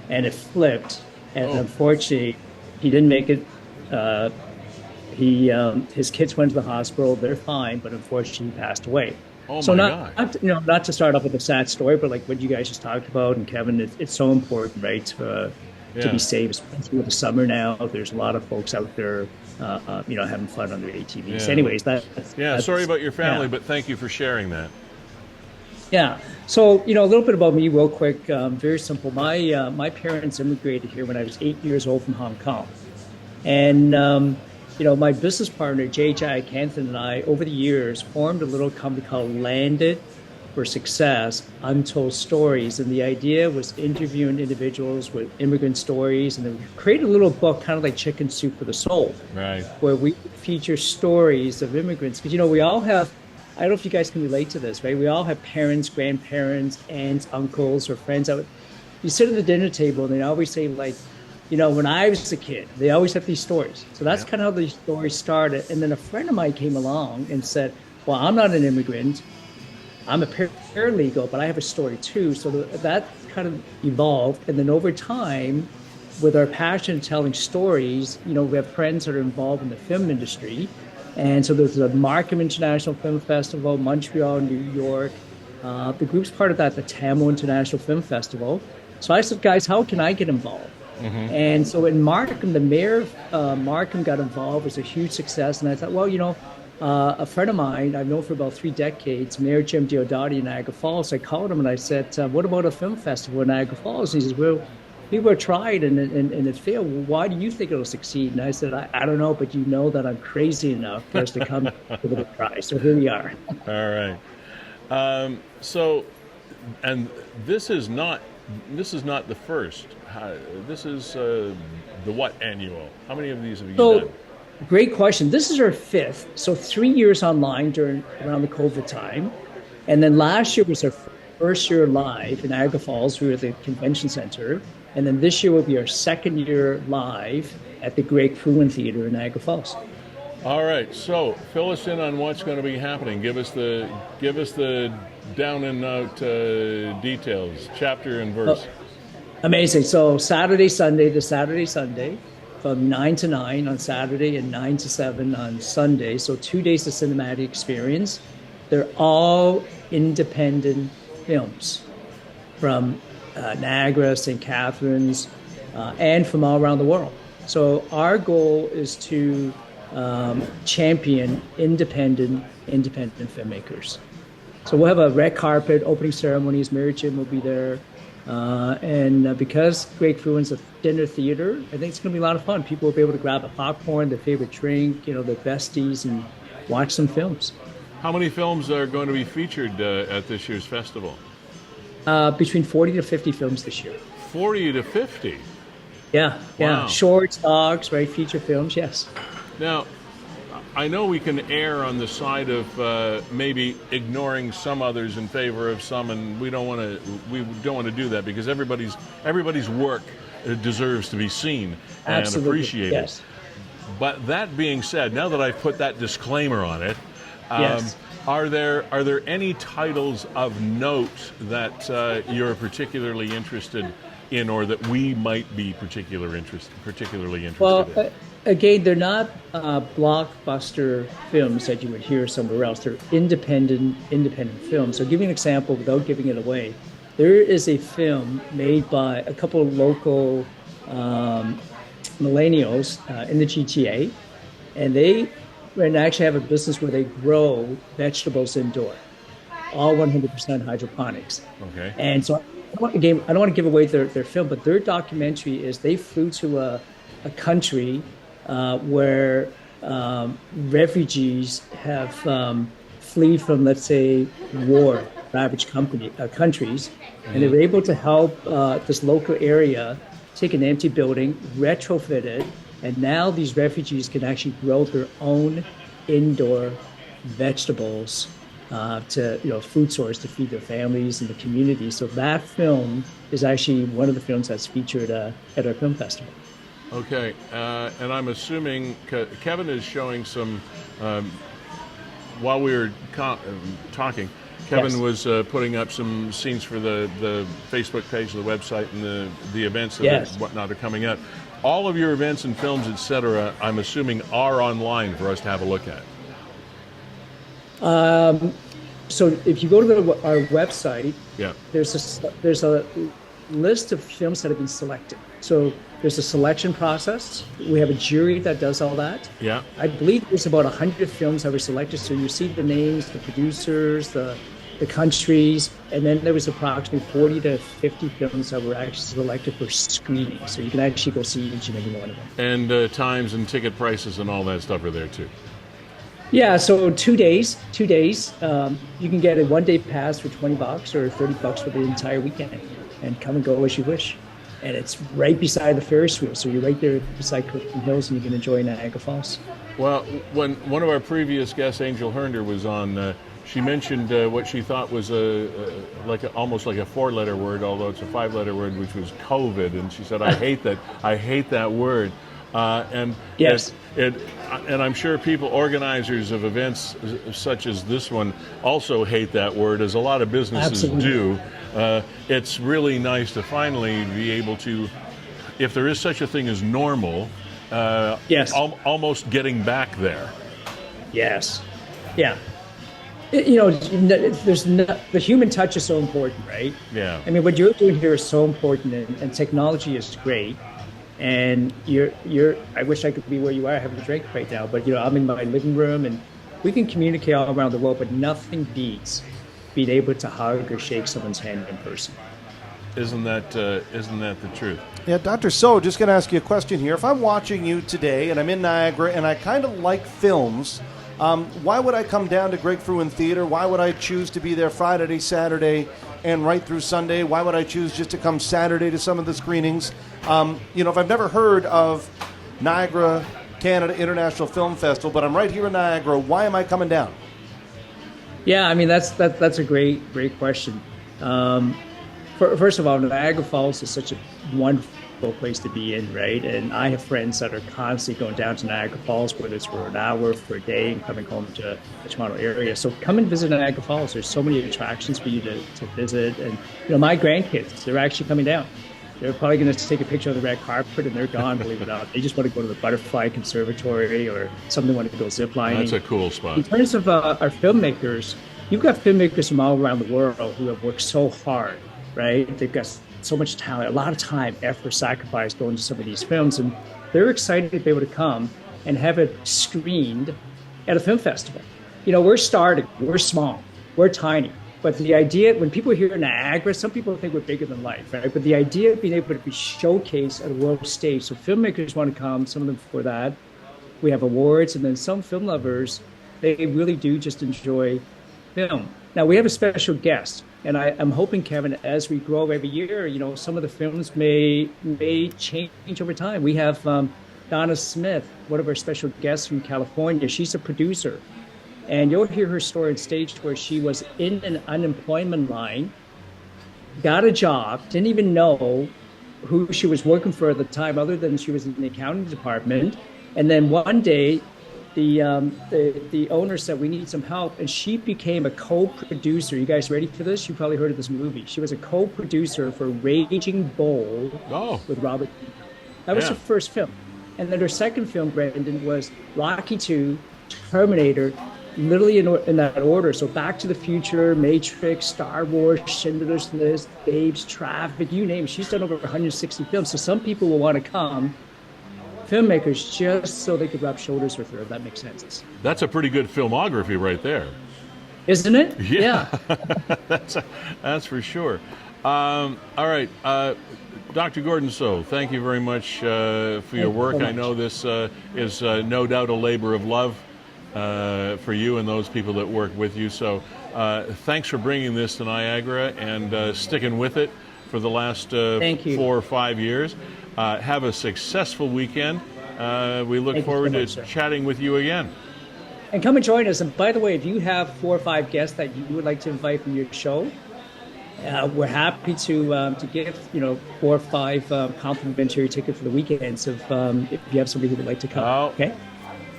and it flipped, and unfortunately, he didn't make it. His kids went to the hospital. They're fine, but unfortunately, he passed away. Oh So my not, God. not to start off with a sad story, but like what you guys just talked about, and Kevin, it's so important, right, to Yeah. be safe, especially with the summer now. There's a lot of folks out there, having fun on their ATVs. Yeah. Anyways, Yeah. Sorry that's about your family, yeah. but thank you for sharing that. Yeah. So, a little bit about me, real quick. Very simple. My parents immigrated here when I was 8 years old from Hong Kong, and my business partner J.J. Canton and I, over the years, formed a little company called Landed for Success: Untold Stories, and the idea was interviewing individuals with immigrant stories, and then we created a little book, kind of like Chicken Soup for the Soul, Right. where we feature stories of immigrants. Because, we all have, I don't know if you guys can relate to this, right? We all have parents, grandparents, aunts, uncles, or friends that you sit at the dinner table and they always say, like, when I was a kid, they always have these stories. So that's kind of how these stories started. And then a friend of mine came along and said, well, I'm not an immigrant. I'm a paralegal, but I have a story too. So that kind of evolved. And then over time, with our passion telling stories, we have friends that are involved in the film industry. And so there's the Markham International Film Festival, Montreal, New York. The group's part of that, the Tamil International Film Festival. So I said, guys, how can I get involved? And so in Markham, the mayor of Markham got involved. It was a huge success. And I thought, well, a friend of mine I've known for about 3 decades, Mayor Jim Diodati in Niagara Falls, I called him and I said, what about a film festival in Niagara Falls? And he says, well, people have tried and it failed. Well, why do you think it'll succeed? And I said, I don't know, but that I'm crazy enough for us to come give it a try. So here we are. All right. And this is not the first. This is the what annual? How many of these have you done? Great question. This is our 5th. So 3 years online around the COVID time. And then last year was our first year live in Niagara Falls. We were at the convention center. And then this year will be our 2nd year live at the Greg Fruin Theater in Niagara Falls. All right. So fill us in on what's going to be happening. Give us the down and out details, chapter and verse. Amazing. So Saturday, Sunday, from 9 to 9 on Saturday and 9 to 7 on Sunday. So 2 days of cinematic experience. They're all independent films from Niagara, St. Catharines, and from all around the world. So our goal is to champion independent filmmakers. So we'll have a red carpet, opening ceremonies. Mary Jim will be there. And because Greg Fruin's a dinner theater, I think it's going to be a lot of fun. People will be able to grab a popcorn, their favorite drink, their besties, and watch some films. How many films are going to be featured at this year's festival? Between 40 to 50 films this year. 40 to 50? Yeah. Wow. Shorts, docs, right? Feature films, yes. Now, I know we can err on the side of maybe ignoring some others in favor of some, and we don't want to do that because everybody's work deserves to be seen and appreciated. Yes. But that being said, now that I've put that disclaimer on it, Yes. Are there any titles of note that you're particularly interested in, or that we might be particularly interested in? Again, they're not blockbuster films that you would hear somewhere else. They're independent films. So, give you an example without giving it away. There is a film made by a couple of local millennials in the GTA, and they actually have a business where they grow vegetables indoor, all 100% hydroponics. Okay. And so, I don't want to give away their film, but their documentary is they flew to a country where refugees have fled from, let's say, war, ravaged countries, and they were able to help this local area take an empty building, retrofit it, and now these refugees can actually grow their own indoor vegetables to food source to feed their families and the community. So that film is actually one of the films that's featured at our film festival. Okay, and I'm assuming Kevin is showing some, while we were talking, Kevin Yes. was putting up some scenes for the Facebook page, the website, and the events that Yes. whatnot are coming up. All of your events and films, etc., I'm assuming are online for us to have a look at. So if you go to our website, Yeah. there's a list of films that have been selected. So there's a selection process. We have a jury that does all that. Yeah. I believe there's about 100 films that were selected. So you see the names, the producers, the countries, and then there was approximately 40 to 50 films that were actually selected for screening. So you can actually go see each and every one of them. And times and ticket prices and all that stuff are there too. Yeah, so 2 days. You can get a 1-day pass for $20 or $30 for the entire weekend, and come and go as you wish. And it's right beside the Ferris wheel, so you're right there beside Clifton Hills, and you can enjoy Niagara Falls. Well, when one of our previous guests, Angel Hernder, was on, she mentioned what she thought was almost like a 4-letter word, although it's a 5-letter word, which was COVID. And she said, "I hate that. I hate that word." And yes, and I'm sure organizers of events such as this one, also hate that word, as a lot of businesses Absolutely. do. It's really nice to finally be able to, if there is such a thing as normal, yes, almost getting back there. Yes, yeah. The human touch is so important, right? Yeah. I mean, what you're doing here is so important, and technology is great. And I wish I could be where you are having a drink right now, but I'm in my living room, and we can communicate all around the world, but nothing beats being able to hug or shake someone's hand in person. Isn't that the truth? Yeah, Dr. So, just going to ask you a question here. If I'm watching you today and I'm in Niagara and I kind of like films, why would I come down to Greg Fruin Theater? Why would I choose to be there Friday, Saturday, and right through Sunday? Why would I choose just to come Saturday to some of the screenings? If I've never heard of Niagara, Canada International Film Festival, but I'm right here in Niagara, why am I coming down? Yeah, I mean, that's a great question. First of all, Niagara Falls is such a wonderful place to be in, right? And I have friends that are constantly going down to Niagara Falls, whether it's for an hour, for a day, and coming home to the Toronto area. So come and visit Niagara Falls. There's so many attractions for you to visit. And, my grandkids, they're actually coming down. They're probably going to take a picture of the red carpet, and they're gone, believe it or not. They just want to go to the Butterfly Conservatory or something, want to go ziplining. That's a cool spot. In terms of our filmmakers, you've got filmmakers from all around the world who have worked so hard, right? They've got so much talent, a lot of time, effort, sacrifice going to some of these films, and they're excited to be able to come and have it screened at a film festival. We're starting, we're small, we're tiny. But the idea, when people hear Niagara, some people think we're bigger than life, right? But the idea of being able to be showcased at a world stage, so filmmakers want to come, some of them for that. We have awards, and then some film lovers, they really do just enjoy film. Now, we have a special guest, and I'm hoping, Kevin, as we grow every year, some of the films may change over time. We have Donna Smith, one of our special guests from California. She's a producer. And you'll hear her story on stage where she was in an unemployment line, got a job, didn't even know who she was working for at the time, other than she was in the accounting department. And then one day, the owner said, "We need some help," and she became a co-producer. You guys ready for this? You probably heard of this movie. She was a co-producer for Raging Bull with Robert. That was her first film. And then her second film, Brandon, was Rocky II, Terminator, literally in that order. So Back to the Future, Matrix, Star Wars, Schindler's List, Babes, Traffic, you name it. She's done over 160 films. So some people will want to come, filmmakers, just so they could rub shoulders with her, if that makes sense. That's a pretty good filmography right there. Isn't it? Yeah. That's for sure. All right. Dr. Gordon So, thank you very much for your work. I know this is no doubt a labor of love for you and those people that work with you. So thanks for bringing this to Niagara and sticking with it for the last 4 or 5 years. Have a successful weekend. We look forward to chatting with you again. And come and join us. And by the way, if you have 4 or 5 guests that you would like to invite from your show, we're happy to give 4 or 5 complimentary tickets for the weekends if you have somebody who would like to come. Okay.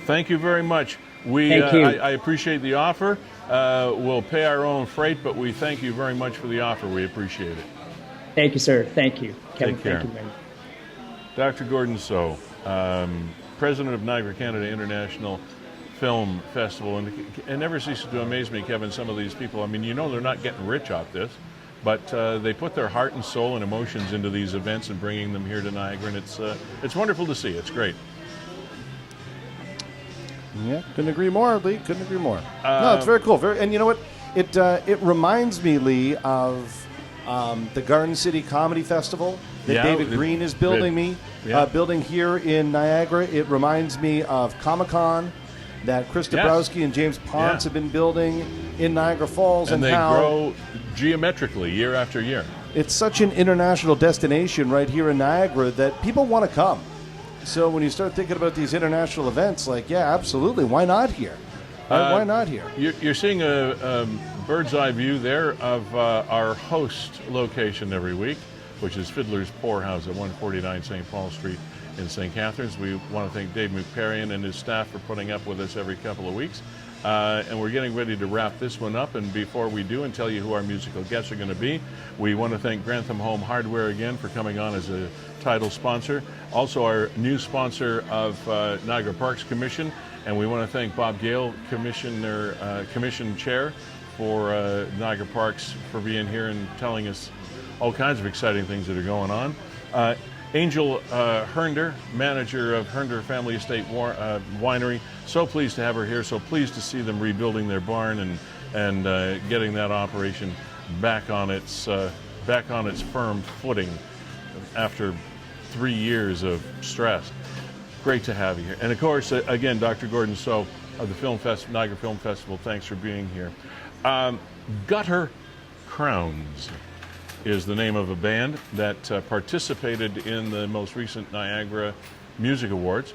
Thank you very much. Thank you. I appreciate the offer. We'll pay our own freight, but we thank you very much for the offer. We appreciate it. Thank you, sir. Thank you, Kevin. Take care. Thank you, man. Dr. Gordon So, president of Niagara Canada International Film Festival, and it never ceases to amaze me, Kevin, some of these people. I mean, you know, they're not getting rich off this, but they put their heart and soul and emotions into these events and bringing them here to Niagara, and it's wonderful to see. It's great. Yeah, couldn't agree more, Lee. Couldn't agree more. No, it's very cool. And you know what? It reminds me, Lee, of the Garden City Comedy Festival that David Green is building building here in Niagara. It reminds me of Comic-Con that Chris Dabrowski and James Ponce have been building in Niagara Falls, and they grow geometrically year after year. It's such an international destination right here in Niagara that people want to come. So when you start thinking about these international events, like, yeah, absolutely, why not here? Why not here? You're seeing a bird's eye view there of our host location every week, which is Fiddler's Poorhouse at 149 St. Paul Street in St. Catharines. We want to thank Dave McParian and his staff for putting up with us every couple of weeks. And we're getting ready to wrap this one up. And before we do and tell you who our musical guests are going to be, we want to thank Grantham Home Hardware again for coming on as a title sponsor. Also our new sponsor of Niagara Parks Commission. And we want to thank Bob Gale, Commission Chair for Niagara Parks, for being here and telling us all kinds of exciting things that are going on. Angel Hernder, manager of Hernder Family Estate Winery. So pleased to have her here. So pleased to see them rebuilding their barn and getting that operation back on its firm footing after 3 years of stress. Great to have you here. And of course, again, Dr. Gordon So of the Niagara Film Festival. Thanks for being here. Gutter Crowns is the name of a band that participated in the most recent Niagara Music Awards.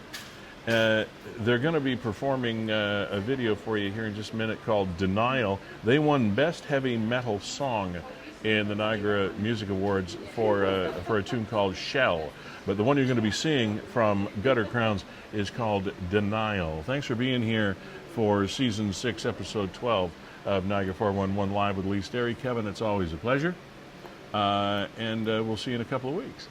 They're going to be performing a video for you here in just a minute called Denial. They won Best Heavy Metal Song in the Niagara Music Awards for a tune called Shell. But the one you're going to be seeing from Gutter Crowns is called Denial. Thanks for being here for Season 6, Episode 12 of Niagara 411 Live with Lee Sterry. Kevin, it's always a pleasure. And we'll see you in a couple of weeks.